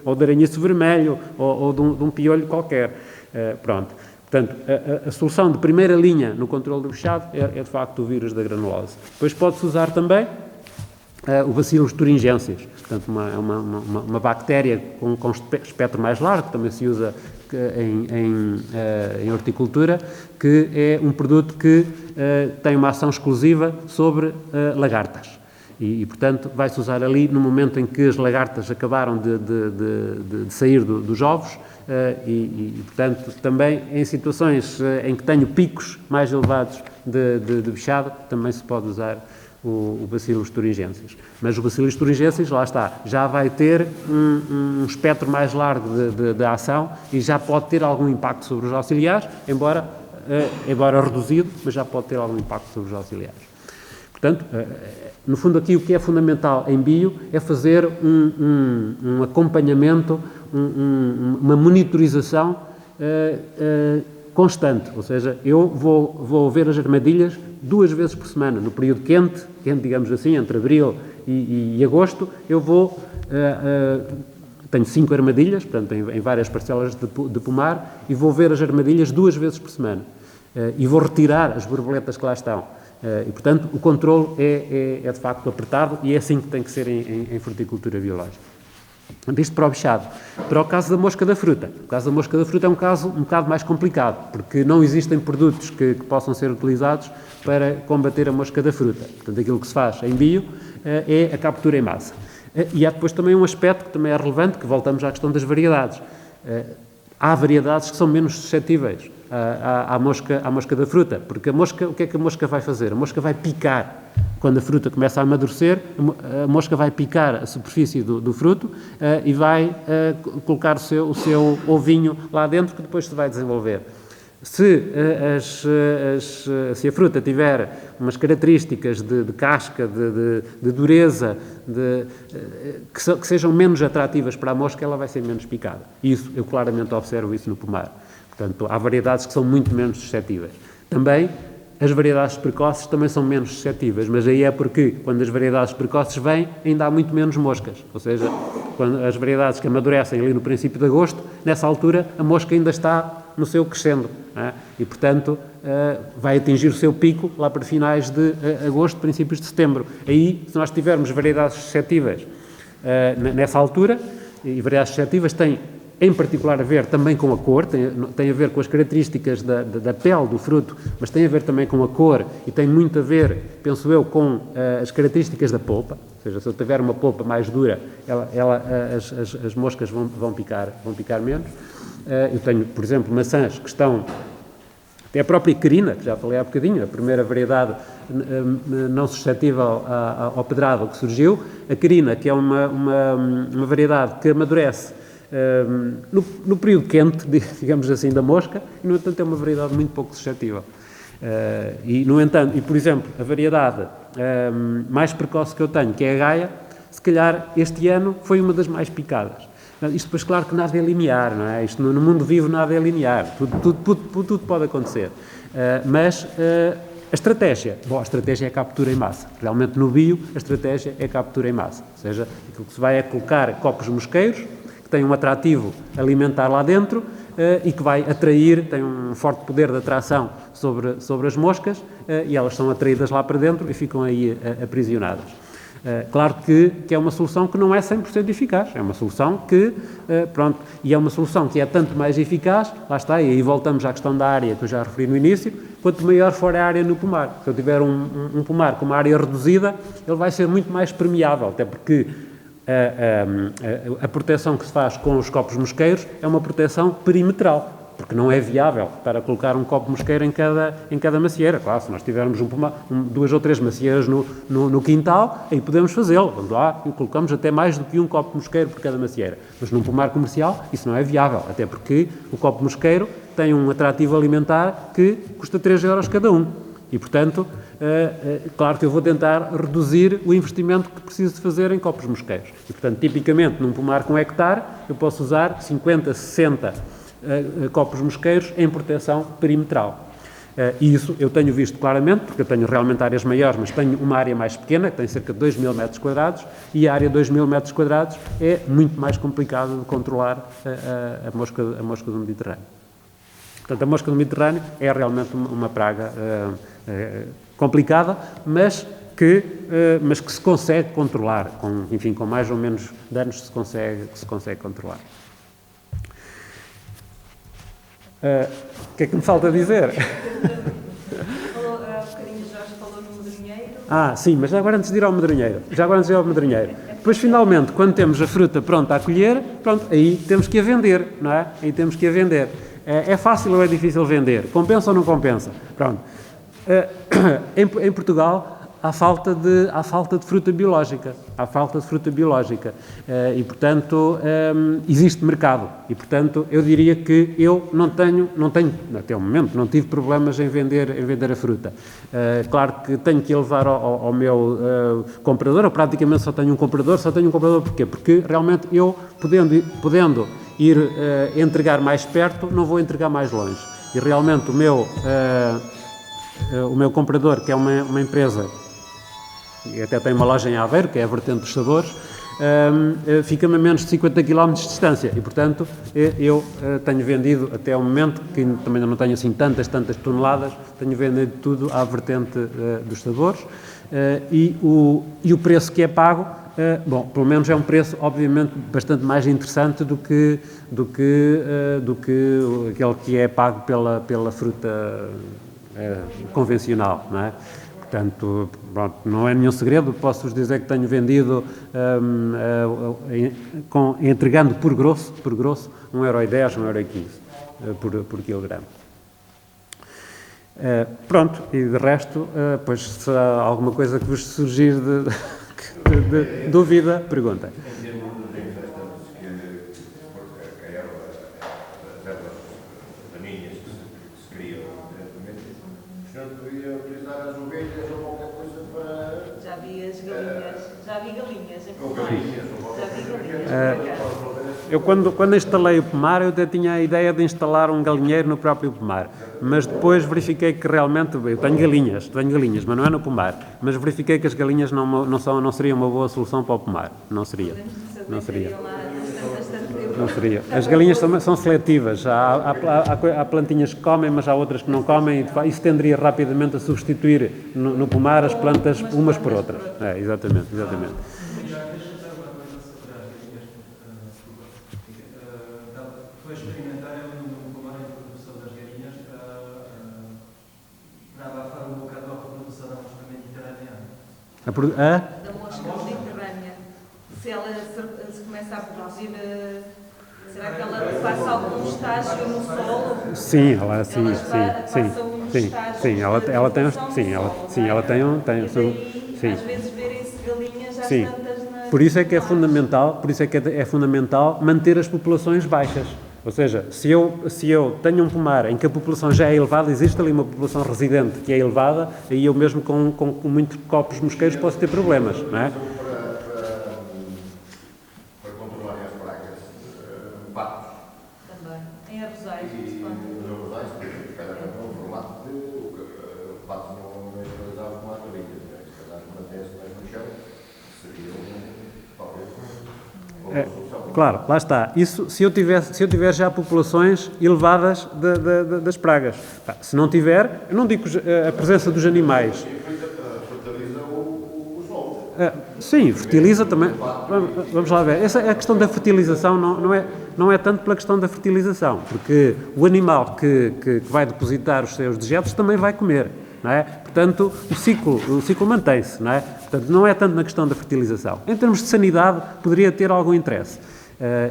ou de aranhiço vermelho, ou de um piolho qualquer. Pronto. Portanto, a solução de primeira linha no controle do vexado é de facto o vírus da granulose. Depois pode-se usar também o Bacillus thuringiensis, portanto, uma bactéria com espectro mais largo, que também se usa em horticultura, que é um produto que tem uma ação exclusiva sobre lagartas. E, portanto, vai-se usar ali no momento em que as lagartas acabaram de sair dos ovos portanto, também em situações em que tenho picos mais elevados de vexado, também se pode usar o Bacillus thuringiensis. Mas o Bacillus thuringiensis, lá está, já vai ter um espectro mais largo de ação e já pode ter algum impacto sobre os auxiliares, embora reduzido, mas já pode ter algum impacto sobre os auxiliares. Portanto, no fundo aqui o que é fundamental em bio é fazer um acompanhamento, uma monitorização constante, ou seja, eu vou ver as armadilhas 2 vezes por semana, no período quente, digamos assim, entre abril e agosto, tenho 5 armadilhas, portanto, em várias parcelas de pomar, e vou ver as armadilhas 2 vezes por semana, e vou retirar as borboletas que lá estão. E, portanto, o controle é de facto apertado e é assim que tem que ser em fruticultura biológica. Isto para o vexado. Para o caso da mosca da fruta. O caso da mosca da fruta é um caso um bocado mais complicado, porque não existem produtos que possam ser utilizados para combater a mosca da fruta. Portanto, aquilo que se faz em bio é a captura em massa. E há depois também um aspecto que também é relevante, que voltamos à questão das variedades. Há variedades que são menos suscetíveis à mosca da fruta, porque o que é que a mosca vai fazer? A mosca vai picar. Quando a fruta começa a amadurecer, a mosca vai picar a superfície do fruto e vai colocar o seu ovinho lá dentro, que depois se vai desenvolver. Se a fruta tiver umas características de casca, de dureza, que sejam menos atrativas para a mosca, ela vai ser menos picada. Isso, eu claramente observo isso no pomar. Portanto, há variedades que são muito menos suscetíveis. Também, as variedades precoces também são menos suscetíveis, mas aí é porque, quando as variedades precoces vêm, ainda há muito menos moscas. Ou seja, quando as variedades que amadurecem ali no princípio de agosto, nessa altura, a mosca ainda está no seu crescendo. Não é? E, portanto, vai atingir o seu pico lá para finais de agosto, princípios de setembro. Aí, se nós tivermos variedades suscetíveis nessa altura, e variedades suscetíveis têm em particular a ver também com a cor, tem a ver com as características da pele do fruto, mas tem a ver também com a cor e tem muito a ver, penso eu, com as características da polpa. Ou seja, se eu tiver uma polpa mais dura, as moscas vão picar menos. Eu tenho, por exemplo, maçãs que estão... Até a própria querina, que já falei há bocadinho, a primeira variedade não suscetível ao pedrado que surgiu. A querina, que é uma variedade que amadurece no período quente, digamos assim, da mosca, e, no entanto, é uma variedade muito pouco suscetível. E, por exemplo, a variedade mais precoce que eu tenho, que é a Gaia, se calhar este ano foi uma das mais picadas. Isto depois, claro que nada é linear, não é? Isto no mundo vivo nada é linear, tudo pode acontecer. Mas a estratégia é a captura em massa. Realmente no bio, a estratégia é a captura em massa. Ou seja, aquilo que se vai é colocar copos mosqueiros, que têm um atrativo alimentar lá dentro e que vai atrair, tem um forte poder de atração sobre as moscas e elas são atraídas lá para dentro e ficam aí aprisionadas. Claro que é uma solução que não é 100% eficaz, é uma solução que, e é uma solução que é tanto mais eficaz, lá está, e aí voltamos à questão da área que eu já referi no início, quanto maior for a área no pomar. Se eu tiver um pomar com uma área reduzida, ele vai ser muito mais permeável, até porque a proteção que se faz com os copos mosqueiros é uma proteção perimetral, porque não é viável para colocar um copo mosqueiro em cada macieira. Claro, se nós tivermos duas ou três macieiras no quintal, aí podemos fazê-lo. Vamos lá e colocamos até mais do que um copo mosqueiro por cada macieira. Mas num pomar comercial isso não é viável, até porque o copo mosqueiro tem um atrativo alimentar que custa 3 euros cada um. E, portanto, claro que eu vou tentar reduzir o investimento que preciso de fazer em copos mosqueiros. E, portanto, tipicamente, num pomar com hectare, eu posso usar 50, 60 copos mosqueiros em proteção perimetral. E isso eu tenho visto claramente, porque eu tenho realmente áreas maiores, mas tenho uma área mais pequena, que tem cerca de 2.000 metros quadrados, e a área de 2.000 metros quadrados é muito mais complicada de controlar a mosca do Mediterrâneo. Portanto, a mosca do Mediterrâneo é realmente uma praga complicada, mas que se consegue controlar, com mais ou menos danos se consegue controlar. O que é que me falta dizer? Falou, há bocadinho Jorge falou no medronheiro. Sim, mas já agora antes de ir ao medronheiro. Depois, finalmente, quando temos a fruta pronta a colher, aí temos que a vender, não é? Aí temos que a vender. É fácil ou é difícil vender? Compensa ou não compensa? Pronto. Em Portugal há falta de fruta biológica. E, portanto, existe mercado. E, portanto, eu diria que eu não tenho, até o momento, não tive problemas em vender a fruta. Claro que tenho que ir levar ao meu comprador, eu praticamente só tenho um comprador porquê? Porque realmente eu, podendo ir entregar mais perto, não vou entregar mais longe. E realmente o meu comprador, que é uma empresa, e até tem uma loja em Aveiro, que é a Vertente dos Sabores, fica-me a menos de 50 km de distância e, portanto, eu tenho vendido até ao momento, que também não tenho assim tantas toneladas, tenho vendido tudo à Vertente dos Sabores e o preço que é pago, pelo menos é um preço, obviamente, bastante mais interessante do que aquele que é pago pela fruta convencional, não é? Portanto, não é nenhum segredo, posso-vos dizer que tenho vendido, entregando por grosso, 1,10 €, 1,15 € por quilograma. E de resto, pois se há alguma coisa que vos surgir de dúvida, perguntem. Em termos de infestações que a erva, as ervas daninhas que se criam diretamente, o senhor poderia utilizar as ovelhas ou qualquer coisa para... Já vi galinhas em pomar. Galinhas ou qualquer coisa. Eu, quando instalei o pomar, eu até tinha a ideia de instalar um galinheiro no próprio pomar, mas depois verifiquei que realmente, eu tenho galinhas, mas não é no pomar, mas verifiquei que as galinhas não seriam uma boa solução para o pomar, não seria. Eu Não seria. As galinhas são seletivas. Há plantinhas que comem, mas há outras que não comem. E isso tenderia rapidamente a substituir no pomar as plantas umas por outras. É, exatamente. Foi experimentar no pomar de produção das galinhas para abafar um bocado a reprodução da mosca mediterrânea. Da mosca mediterrânea. Se ela se começa a produzir, será que ela passa algum estágio no solo? Sim, Passa um estágio ela tem, às vezes verem-se galinhas às sim. tantas na... Por isso é que é fundamental manter as populações baixas. Ou seja, se eu tenho um pomar em que a população já é elevada, existe ali uma população residente que é elevada, aí eu mesmo com muitos copos mosqueiros posso ter problemas, não é? Para controlar as pragas, patos. Também. Em arrozais, E nos arrozais, cada um no formato de o pato não é realizado com matorilhas, se calhar mantém-se mais no chão, seria talvez uma solução. Claro, lá está. Isso se eu tiver já populações elevadas das pragas. Se não tiver, eu não digo a presença dos animais. Fertiliza o solo. Sim, fertiliza também. Vamos lá ver. A questão da fertilização não é tanto pela questão da fertilização, porque o animal que vai depositar os seus dejetos também vai comer, não é? Portanto, o ciclo mantém-se, não é? Portanto, não é tanto na questão da fertilização. Em termos de sanidade, poderia ter algum interesse.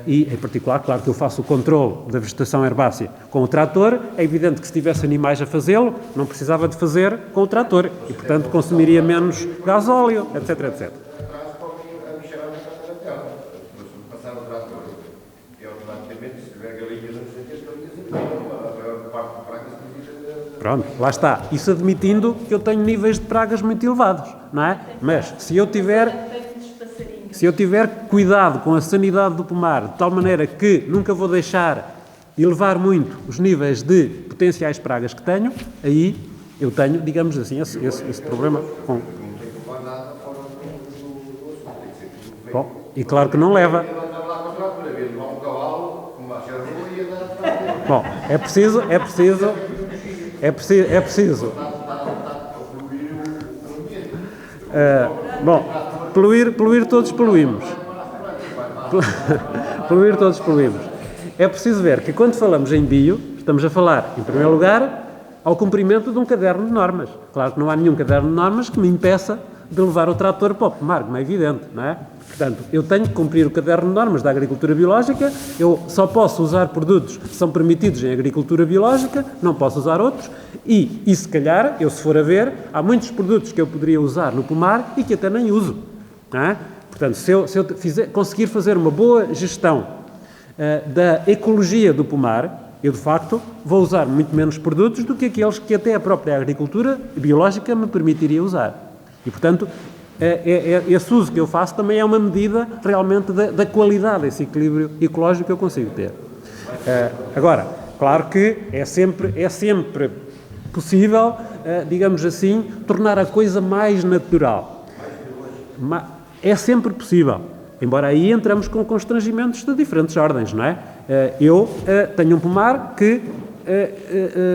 E, em particular, claro que eu faço o controle da vegetação herbácea com o trator. É evidente que se tivesse animais a fazê-lo, não precisava de fazer com o trator e, portanto, consumiria menos gasóleo, etc, etc. Atrás podem mexer na terra. Se passar o trator, e automaticamente, se tiver galinhas, não sei o que, as galinhas eliminam a maior parte de pragas que existe. Pronto, lá está. Isso admitindo que eu tenho níveis de pragas muito elevados, não é? Mas, se eu tiver cuidado com a sanidade do pomar, de tal maneira que nunca vou deixar elevar muito os níveis de potenciais pragas que tenho, aí eu tenho, digamos assim, esse problema. Não tem que levar nada fora do assunto, tem que ser tudo feito. Bom, e claro que não leva. Ele andava lá com o trator, havia de levar um cavalo, uma serra e ia dar. Bom, é preciso. Poluir todos poluímos. Poluir todos poluímos. É preciso ver que quando falamos em bio, estamos a falar, em primeiro lugar, ao cumprimento de um caderno de normas. Claro que não há nenhum caderno de normas que me impeça de levar o trator para o pomar, como é evidente, não é? Portanto, eu tenho que cumprir o caderno de normas da agricultura biológica, eu só posso usar produtos que são permitidos em agricultura biológica, não posso usar outros, e se calhar, eu se for a ver, há muitos produtos que eu poderia usar no pomar e que até nem uso, não é? Portanto, se eu conseguir fazer uma boa gestão da ecologia do pomar, eu de facto vou usar muito menos produtos do que aqueles que até a própria agricultura biológica me permitiria usar. E, portanto, esse uso que eu faço também é uma medida realmente da qualidade, desse equilíbrio ecológico que eu consigo ter. Agora, claro que é sempre possível, digamos assim, tornar a coisa mais natural. É sempre possível, embora aí entramos com constrangimentos de diferentes ordens, não é? Eu tenho um pomar que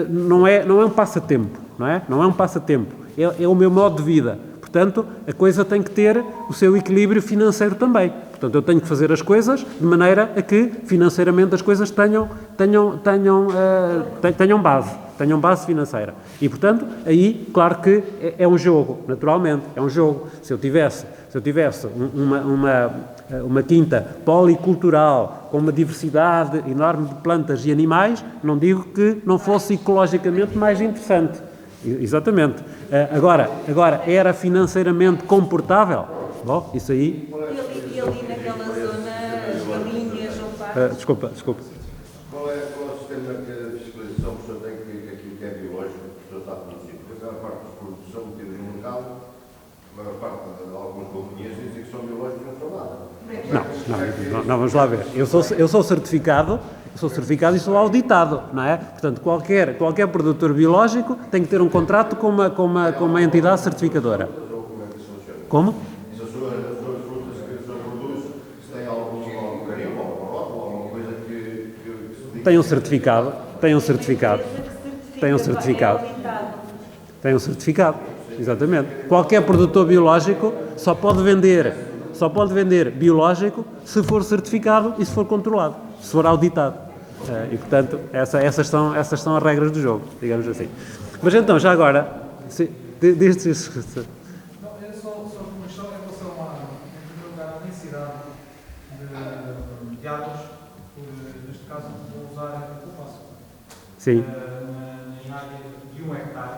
não é um passatempo, não é? Não é um passatempo, é o meu modo de vida. Portanto, a coisa tem que ter o seu equilíbrio financeiro também. Portanto, eu tenho que fazer as coisas de maneira a que, financeiramente, as coisas tenham base financeira. E, portanto, aí, claro que é um jogo, naturalmente, é um jogo. Se eu tivesse uma quinta policultural com uma diversidade enorme de plantas e animais, não digo que não fosse ecologicamente mais interessante. Exatamente. Agora, era financeiramente comportável? Bom, isso aí... E ali naquela zona, as galinhas ou patos? Desculpa. Qual é o sistema de fiscalização que o senhor tem que aquilo que é biológico que o senhor está a produzir? Porque a maior parte dos produtos são metidos no mercado, a maior parte de alguns companhias dizem que são biológicos e não são nada. Não, vamos lá ver. Eu sou certificado e sou auditado, não é? Portanto, qualquer produtor biológico tem que ter um contrato com uma entidade certificadora. Como? Se as suas frutas que o senhor produz, se tem algum carimbo, algum rótulo, alguma coisa tem um certificado, tem um certificado, tem um certificado, tem um certificado, exatamente. Qualquer produtor biológico só pode vender biológico se for certificado e se for controlado, se for auditado. E, portanto, essas são as regras do jogo, digamos assim. Mas então, já agora, diz isso. Não, é só uma questão em relação à densidade de árvores, neste caso, vou usar o que eu faço. Sim. Em área de 1 hectare,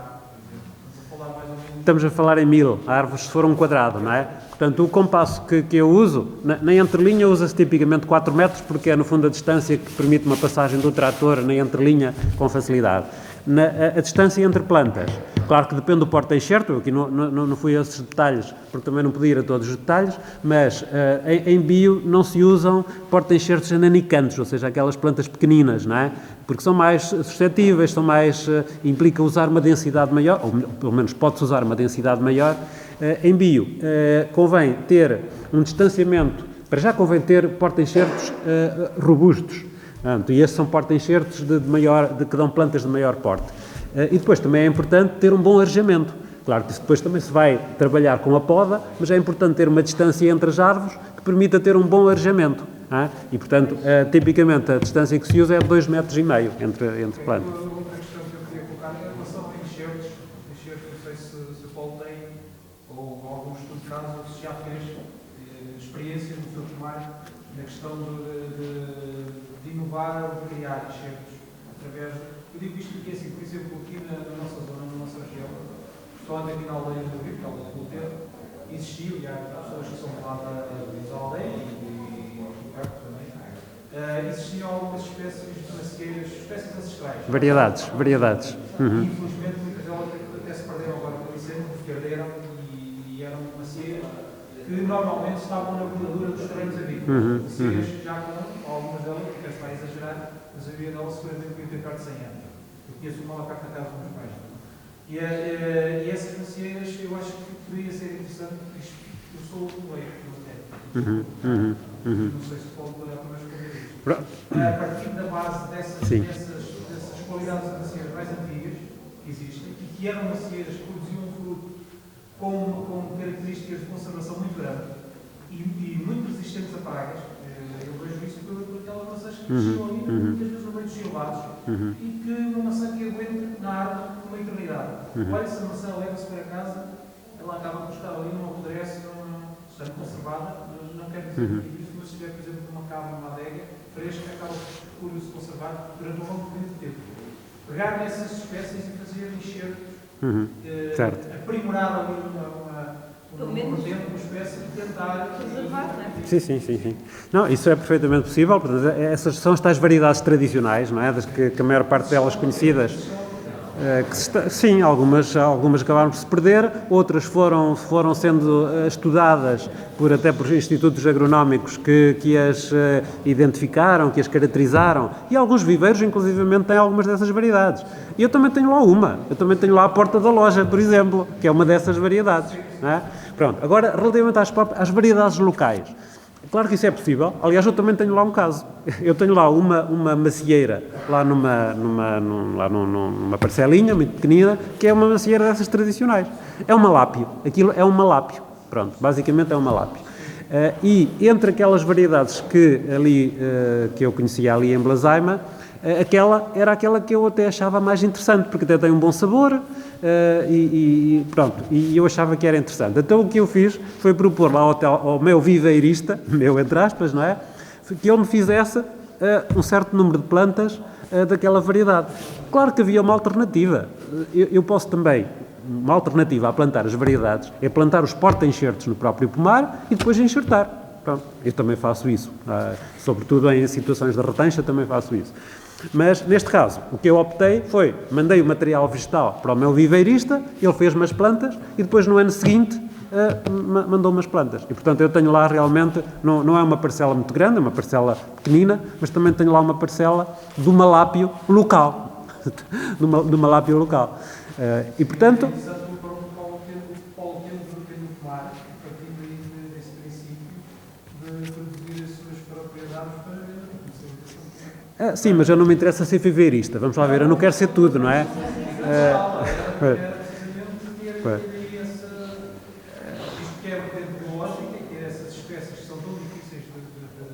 estamos a falar em 1000 árvores se for um quadrado, não é? Portanto, o compasso que eu uso, na entrelinha usa-se tipicamente 4 metros, porque é no fundo a distância que permite uma passagem do trator na entrelinha com facilidade. A distância entre plantas, claro que depende do porta-enxerto, eu aqui não fui a esses detalhes, porque também não podia ir a todos os detalhes, mas em bio não se usam porta-enxertos ananicantes, ou seja, aquelas plantas pequeninas, não é? Porque são mais suscetíveis, implica usar uma densidade maior, ou pelo menos pode-se usar uma densidade maior. Em bio, convém ter um distanciamento, para já convém ter porta-enxertos robustos, e esses são porta-enxertos que dão plantas de maior porte. E depois também é importante ter um bom arejamento. Claro que isso depois também se vai trabalhar com a poda, mas é importante ter uma distância entre as árvores que permita ter um bom arejamento. E, portanto, tipicamente a distância que se usa é de 2,5 metros entre plantas. Outra questão que eu queria colocar é em relação a enxertos. Não sei se o Paulo tem, ou algum estudo de caso, ou se já fez experiência no seu primário na questão de inovar ou de criar enxertos através. Eu digo isto porque, assim, por exemplo, aqui na nossa zona, na nossa região, falando aqui na aldeia do Rio, que é a aldeia do Lutero, existiu, e há pessoas que são lá da aldeia e perto também, existiam algumas espécies de macieiras, espécies ancestrais. Variedades. E, infelizmente, muitas delas até se perderam agora com o incêndio, porque arderam e eram macieiras que normalmente estavam na bordadura dos terrenos agrícolas. Macieiras que já com algumas delas, porque se vai exagerar, mas a maioria delas seguramente devia ter perto de 100 anos. Eu conheço uma lá perto da casa dos meus pais. E essas macieiras eu acho que poderia ser interessante, porque eu sou o leigo do tempo. Não sei se pode poder mais responder isto. A partir da base dessas qualidades de macieiras mais antigas que existem e que eram macieiras que produziam um fruto com características de conservação muito grandes e muito resistentes a pragas. Eu vejo isso por aquelas maçãs que cresciam ali, muitas vezes no meio dos silvados, e que uma maçã que aguenta na árvore uma eternidade. Olha, se a maçã leva-se para casa, ela acaba por estar ali, não apodrece, está conservada, não quer dizer isso, mas se tiver, por exemplo, uma cabra, uma adega fresca, acaba por se conservar durante um longo período de tempo. Pegar nessas espécies e fazer enxerto, aprimorar ali uma espécie de tentar preservar, não é? Sim. Não, isso é perfeitamente possível. Portanto, essas são as tais variedades tradicionais, não é? Das que a maior parte delas conhecidas. Sim, algumas acabaram por se perder, outras foram sendo estudadas até por institutos agronómicos que as identificaram, que as caracterizaram, e alguns viveiros, inclusivamente, têm algumas dessas variedades. E eu também tenho lá à porta da loja, por exemplo, que é uma dessas variedades. Não é? Pronto, agora, relativamente às variedades locais, claro que isso é possível. Aliás, eu também tenho lá um caso. Eu tenho lá uma macieira, lá numa parcelinha muito pequenina, que é uma macieira dessas tradicionais. É um malápio. Aquilo é um malápio. Pronto, basicamente é um malápio. E entre aquelas variedades que eu conhecia ali em Blasaima, era aquela que eu até achava mais interessante, porque até tem um bom sabor, e eu achava que era interessante. Então o que eu fiz foi propor lá ao meu viveirista, meu entre aspas, não é? Que ele me fizesse um certo número de plantas daquela variedade. Claro que havia uma alternativa. Eu posso também, uma alternativa a plantar as variedades, é plantar os porta-enxertos no próprio pomar e depois enxertar. Pronto, eu também faço isso. Sobretudo em situações de retancha também faço isso. Mas, neste caso, o que eu optei foi, mandei o material vegetal para o meu viveirista, ele fez-me as plantas e depois no ano seguinte mandou-me as plantas. E, portanto, eu tenho lá realmente, não é uma parcela muito grande, é uma parcela pequenina, mas também tenho lá uma parcela do malápio local. do malápio local. E, portanto... Sim, mas eu não me interessa ser viveirista. Vamos lá ver, eu não quero ser tudo, não é? Isto que é a vertente biológica, que é essas espécies que são tão difíceis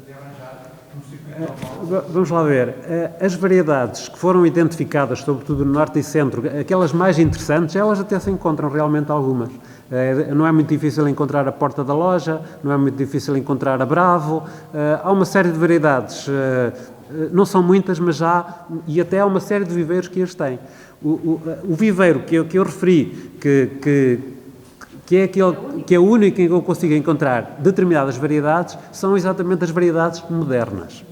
de arranjar no circuito normal. Vamos lá ver. As variedades que foram identificadas, sobretudo no Norte e Centro, aquelas mais interessantes, elas até se encontram realmente algumas. Não é muito difícil encontrar a Porta da Loja, não é muito difícil encontrar a Bravo. Há uma série de variedades, não são muitas, mas há, e até há uma série de viveiros que as têm. O viveiro que eu referi, que é aquele que é o único em que eu consigo encontrar determinadas variedades, são exatamente as variedades modernas.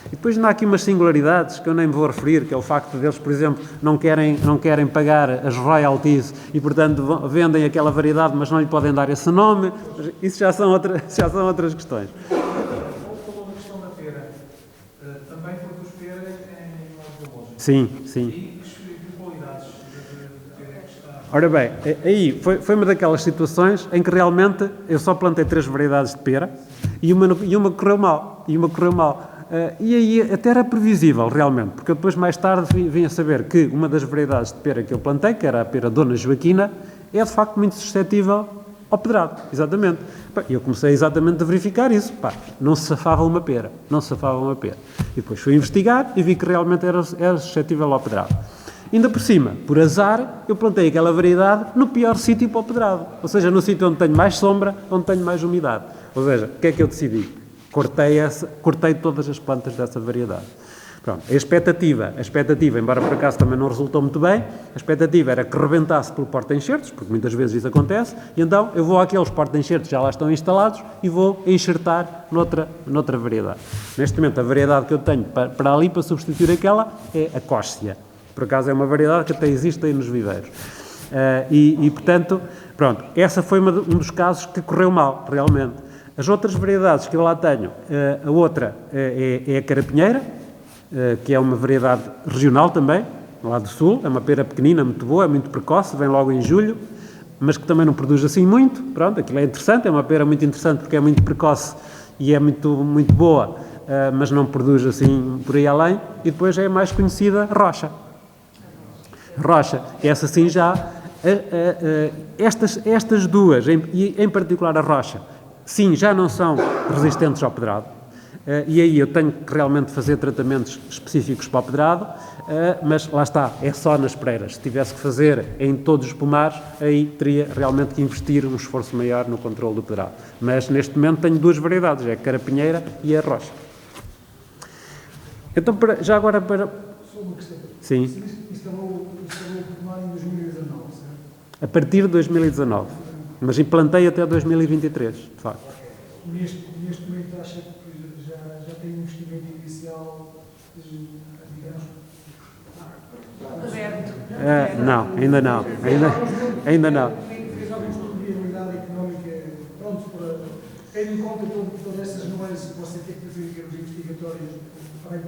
E depois não há aqui umas singularidades que eu nem me vou referir, que é o facto deles, por exemplo, não querem pagar as royalties e, portanto, vendem aquela variedade, mas não lhe podem dar esse nome. Isso já são outras questões. Falou da questão da feira. Também produz feira em Modos da Loja. Sim. E que qualidades de feira é que está? Ora bem, aí foi uma daquelas situações em que realmente eu só plantei 3 variedades de pera e uma correu mal. E aí até era previsível, realmente, porque eu depois, mais tarde, vim a saber que uma das variedades de pera que eu plantei, que era a pera Dona Joaquina, é de facto muito suscetível ao pedrado, exatamente. E eu comecei exatamente a verificar isso. Não se safava uma pera. E depois fui investigar e vi que realmente era suscetível ao pedrado. Ainda por cima, por azar, eu plantei aquela variedade no pior sítio para o pedrado. Ou seja, no sítio onde tenho mais sombra, onde tenho mais umidade. Ou seja, o que é que eu decidi? Cortei todas as plantas dessa variedade. Pronto, a expectativa, embora por acaso também não resultou muito bem, a expectativa era que rebentasse pelo porta-enxertos, porque muitas vezes isso acontece, e então eu vou àqueles porta-enxertos que já lá estão instalados e vou enxertar noutra variedade. Neste momento, a variedade que eu tenho para ali, para substituir aquela, é a Cóssia. Por acaso é uma variedade que até existe aí nos viveiros. Portanto, pronto, essa foi um dos casos que correu mal, realmente. As outras variedades que eu lá tenho, a outra é a carapinheira, que é uma variedade regional também, lá do Sul, é uma pera pequenina, muito boa, é muito precoce, vem logo em julho, mas que também não produz assim muito. Pronto, aquilo é interessante, é uma pera muito interessante porque é muito precoce e é muito, muito boa, mas não produz assim por aí além. E depois é a mais conhecida, Rocha. Essa sim já, estas duas, em particular a Rocha, sim, já não são resistentes ao pedrado, e aí eu tenho que realmente fazer tratamentos específicos para o pedrado, mas lá está, é só nas pereiras. Se tivesse que fazer em todos os pomares, aí teria realmente que investir um esforço maior no controle do pedrado. Mas neste momento tenho 2 variedades, é a carapinheira e a rocha. Então, já agora para... Só uma questão. Sim. Instalou o pomar em 2019, certo? A partir de 2019, mas implantei até 2023, de facto. Neste momento acha que já tem um investimento inicial, digamos... Não, ainda não. Fez algum estudo de viabilidade económica, pronto, tendo em conta todas essas nuances que você tem que fazer em termos investigatórios para a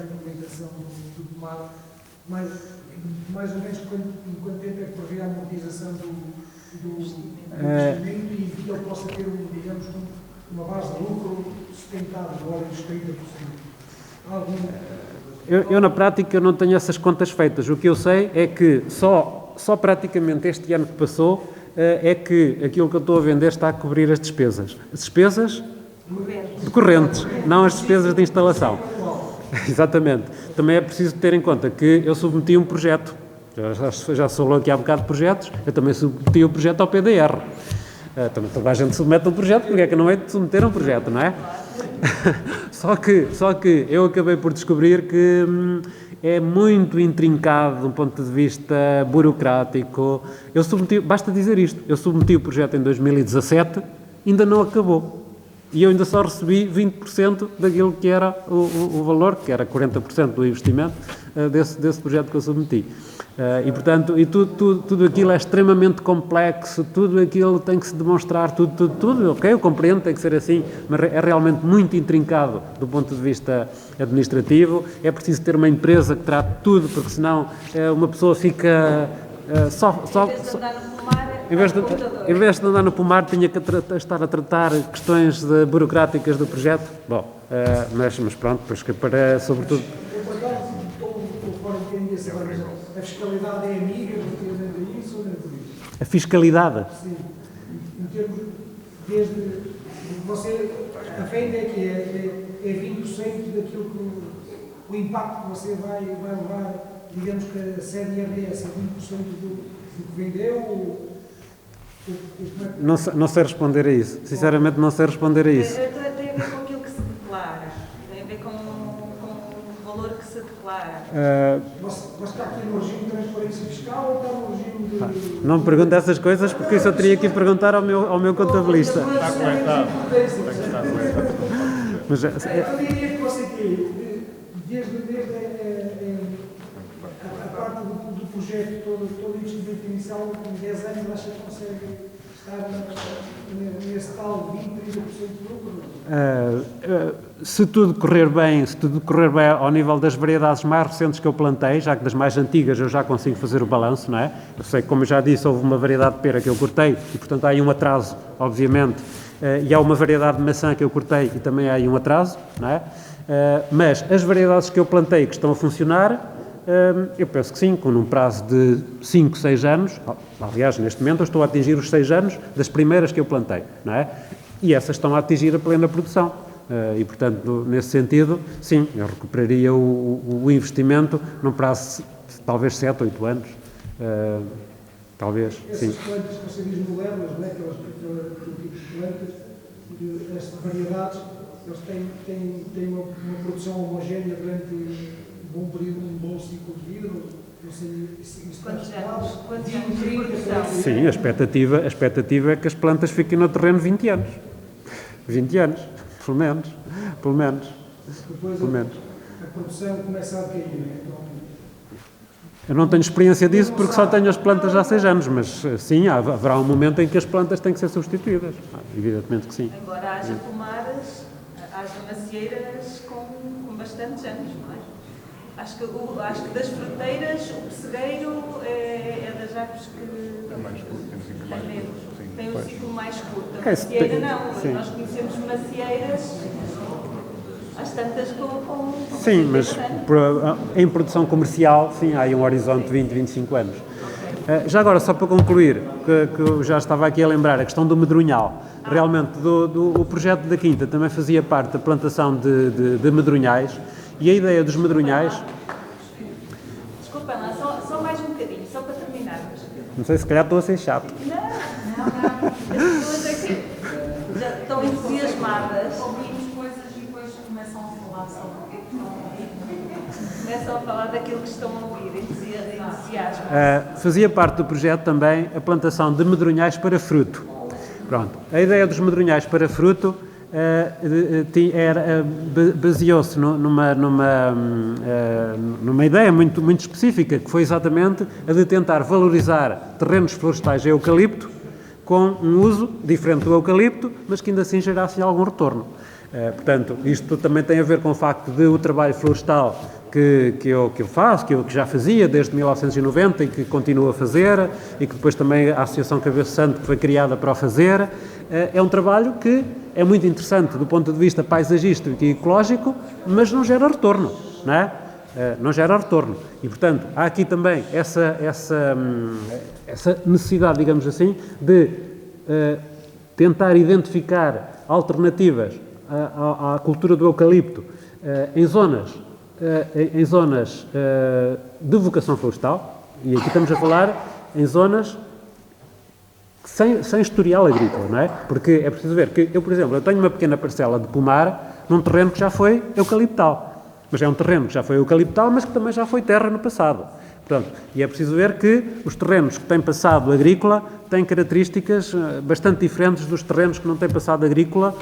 implementação do pomar, mais ou menos quanto tempo é que prevê a amortização do investimento e que ele possa ter, digamos, uma base de lucro sustentável, de ordem dos 30%. Eu, na prática, não tenho essas contas feitas. O que eu sei é que só praticamente este ano que passou é que aquilo que eu estou a vender está a cobrir as despesas. As despesas decorrentes, não as despesas de instalação. Exatamente. Também é preciso ter em conta que eu submeti um projeto. Já falou aqui há bocado de projetos, eu também submeti o projeto ao PDR. Também toda a gente submete um projeto, porque é que não é de submeter um projeto, não é? Só que eu acabei por descobrir que é muito intrincado do ponto de vista burocrático. Basta dizer isto, eu submeti o projeto em 2017, ainda não acabou. E eu ainda só recebi 20% daquilo que era o valor, que era 40% do investimento desse projeto que eu submeti. E, portanto, tudo aquilo é extremamente complexo, tudo aquilo tem que se demonstrar, tudo, ok, eu compreendo, tem que ser assim, mas é realmente muito intrincado do ponto de vista administrativo. É preciso ter uma empresa que trate tudo, porque senão uma pessoa fica só Andar no pomar em vez de andar no pomar, tinha que estar a tratar questões burocráticas do projeto. Bom, mas pronto, pois que para, sobretudo... Eu, por acaso, estou fora um bocadinho desse agora, mas a fiscalidade é amiga relativamente a isso ou nem por isso? A fiscalidade? Sim. Em termos, desde... Você, a venda é que é 20% daquilo que... O impacto que você vai levar, digamos que a sede IRS é 20% do que vendeu? Não sei responder a isso. Sinceramente, não sei responder a isso. Tem a ver com aquilo que se declara. Tem a ver com o valor que se declara. Você está aqui no regime de transparência fiscal ou está no regime de... Não me pergunte essas coisas, porque isso eu teria que ir perguntar ao meu contabilista. Está comentado. Mas, eu diria que você desde a parte do projeto, todo o investimento inicial, com 10 anos, acha que consegue estar nesse tal 20, 30% de lucro? Se tudo correr bem ao nível das variedades mais recentes que eu plantei, já que das mais antigas eu já consigo fazer o balanço, não é? Eu sei que, como eu já disse, houve uma variedade de pera que eu cortei e, portanto, há aí um atraso, obviamente, e há uma variedade de maçã que eu cortei e também há aí um atraso, não é? Mas as variedades que eu plantei que estão a funcionar, eu penso que sim, com um prazo de 5, 6 anos, aliás, neste momento eu estou a atingir os 6 anos das primeiras que eu plantei, não é? E essas estão a atingir a plena produção. E, portanto, nesse sentido, sim, eu recuperaria o investimento num prazo de talvez 7, 8 anos. Talvez, sim. Essas plantas que você diz modernas, não é? Aquele tipo de plantas, estas variedades, eles têm uma produção homogénea durante um bom período, um bom ciclo de vida. Quantos anos de produção? Sim, a expectativa é que as plantas fiquem no terreno 20 anos. 20 anos, pelo menos. Depois a produção começa a cair, não é? Eu não tenho experiência disso porque só tenho as plantas há 6 anos, mas sim, haverá um momento em que as plantas têm que ser substituídas. Evidentemente que sim. Embora haja pomares, haja macieiras com bastantes anos, não é? Acho que das fruteiras, o pessegueiro é das árvores que é mais curto, tem menos. Tem o ciclo mais curto. A macieira não, sim. Nós conhecemos macieiras, às tantas com sim, mas em produção comercial, sim, há aí um horizonte de 20, 25 anos. Já agora, só para concluir, que eu já estava aqui a lembrar, a questão do medronhal. Realmente, o projeto da Quinta também fazia parte da plantação de medronhais, e a ideia dos medronhais... Desculpa lá, só mais um bocadinho, só para terminarmos. Não sei, se calhar estou a ser chato. Não. As pessoas é que já estão entusiasmadas. Ouvimos coisas e depois começam a falar só porque começam a falar daquilo que estão a ouvir, entusiasmo. Fazia parte do projeto também a plantação de medronhais para fruto. Pronto. A ideia dos medronhais para fruto baseou-se numa ideia muito, muito específica, que foi exatamente a de tentar valorizar terrenos florestais a eucalipto com um uso diferente do eucalipto, mas que ainda assim gerasse algum retorno. Portanto, isto também tem a ver com o facto de o trabalho florestal que eu faço, que eu já fazia desde 1990 e que continuo a fazer, e que depois também a Associação Cabeça Santo foi criada para o fazer, é um trabalho que é muito interessante do ponto de vista paisagístico e ecológico, mas não gera retorno, não é? Não gera retorno. E, portanto, há aqui também essa necessidade, digamos assim, de tentar identificar alternativas à cultura do eucalipto em zonas de vocação florestal, e aqui estamos a falar em zonas sem historial agrícola, não é? Porque é preciso ver que eu, por exemplo, eu tenho uma pequena parcela de pomar num terreno que já foi eucaliptal, mas é um terreno que já foi eucaliptal, mas que também já foi terra no passado. Portanto, e é preciso ver que os terrenos que têm passado agrícola têm características bastante diferentes dos terrenos que não têm passado agrícola,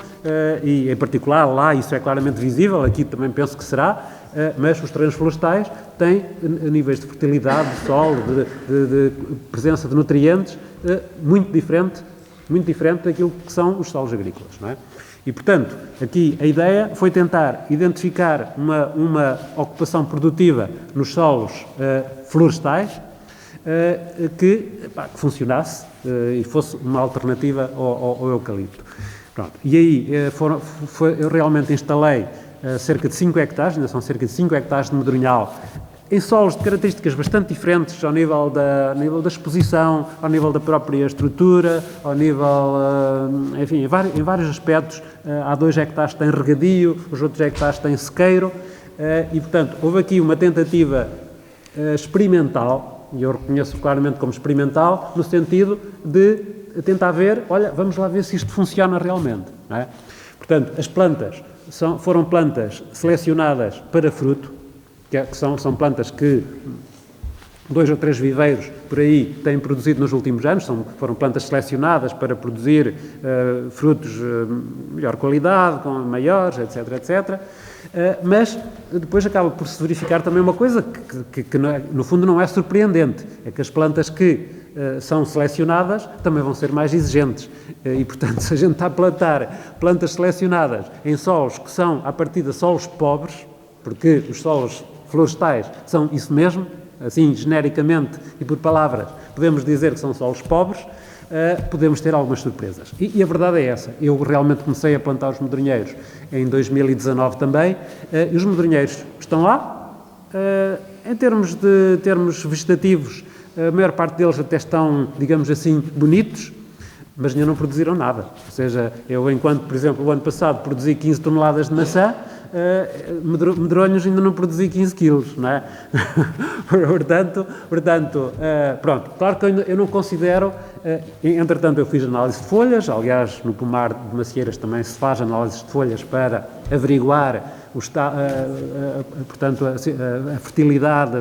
e em particular lá isso é claramente visível, aqui também penso que será, mas os terrenos florestais têm níveis de fertilidade, de solo, de presença de nutrientes muito diferente daquilo que são os solos agrícolas, não é? E, portanto, aqui a ideia foi tentar identificar uma ocupação produtiva nos solos florestais que funcionasse e fosse uma alternativa ao eucalipto. Pronto. E aí eu realmente instalei cerca de 5 hectares, ainda são cerca de 5 hectares de medronhal, em solos de características bastante diferentes ao nível da exposição, ao nível da própria estrutura, ao nível, enfim, em vários aspectos. Há 2 hectares que têm regadio, os outros hectares têm sequeiro, e, portanto, houve aqui uma tentativa experimental, e eu reconheço claramente como experimental, no sentido de tentar ver, olha, vamos lá ver se isto funciona realmente, não é? Portanto, as plantas foram plantas selecionadas para fruto, que são plantas que 2 ou 3 viveiros por aí têm produzido nos últimos anos, foram plantas selecionadas para produzir frutos de melhor qualidade, com maiores, etc, etc. Mas depois acaba por se verificar também uma coisa que no fundo não é surpreendente, é que as plantas que são selecionadas também vão ser mais exigentes e, portanto, se a gente está a plantar plantas selecionadas em solos que são, à partida, solos pobres, porque os solos florestais são isso mesmo, assim, genericamente e por palavras, podemos dizer que são solos pobres, podemos ter algumas surpresas. E a verdade é essa. Eu realmente comecei a plantar os medronheiros em 2019 também, e os medronheiros estão lá. Em termos vegetativos, a maior parte deles até estão, digamos assim, bonitos, mas ainda não produziram nada. Ou seja, eu, enquanto, por exemplo, o ano passado produzi 15 toneladas de maçã, medronhos ainda não produzi 15 quilos, não é? Portanto, pronto, claro que eu não considero, entretanto eu fiz análise de folhas, aliás no pomar de macieiras também se faz análise de folhas para averiguar portanto, a fertilidade,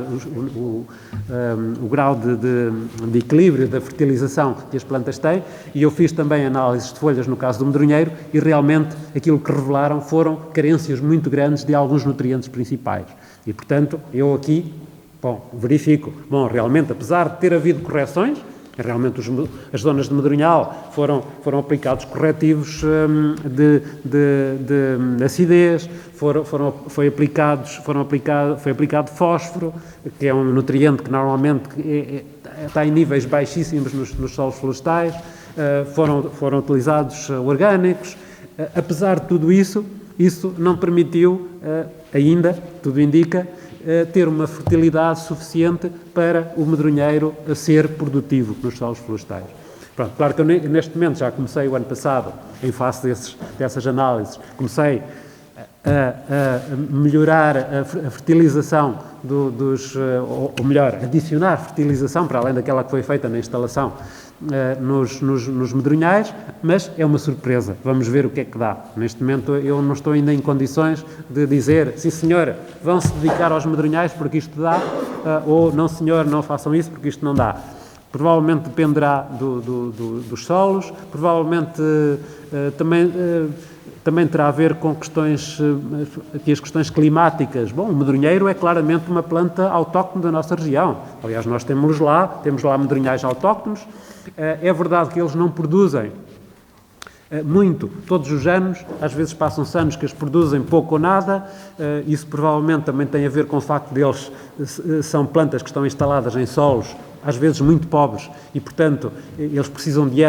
o grau de equilíbrio da fertilização que as plantas têm, e eu fiz também análises de folhas no caso do medronheiro e realmente aquilo que revelaram foram carências muito grandes de alguns nutrientes principais. E, portanto, eu aqui, verifico, realmente, apesar de ter havido correções, realmente as zonas de medronhal foram aplicados corretivos de acidez, foi aplicado fósforo, que é um nutriente que normalmente está em níveis baixíssimos nos solos florestais, foram utilizados orgânicos. Apesar de tudo isso não permitiu ainda, tudo indica, ter uma fertilidade suficiente para o medronheiro ser produtivo nos solos florestais. Pronto, claro que eu neste momento já comecei o ano passado, em face dessas análises, comecei a melhorar a fertilização ou melhor, adicionar fertilização para além daquela que foi feita na instalação nos medronhais, mas é uma surpresa. Vamos ver o que é que dá. Neste momento eu não estou ainda em condições de dizer, sim senhor, vão se dedicar aos medronhais porque isto dá, ou não senhor, não façam isso porque isto não dá. Provavelmente dependerá dos solos, provavelmente também terá a ver com as questões climáticas. Bom, o medronheiro é claramente uma planta autóctone da nossa região. Aliás, nós temos lá medronhais autóctones. É verdade que eles não produzem muito todos os anos, às vezes passam-se anos que eles produzem pouco ou nada, isso provavelmente também tem a ver com o facto de eles são plantas que estão instaladas em solos, às vezes muito pobres, e portanto eles precisam de anos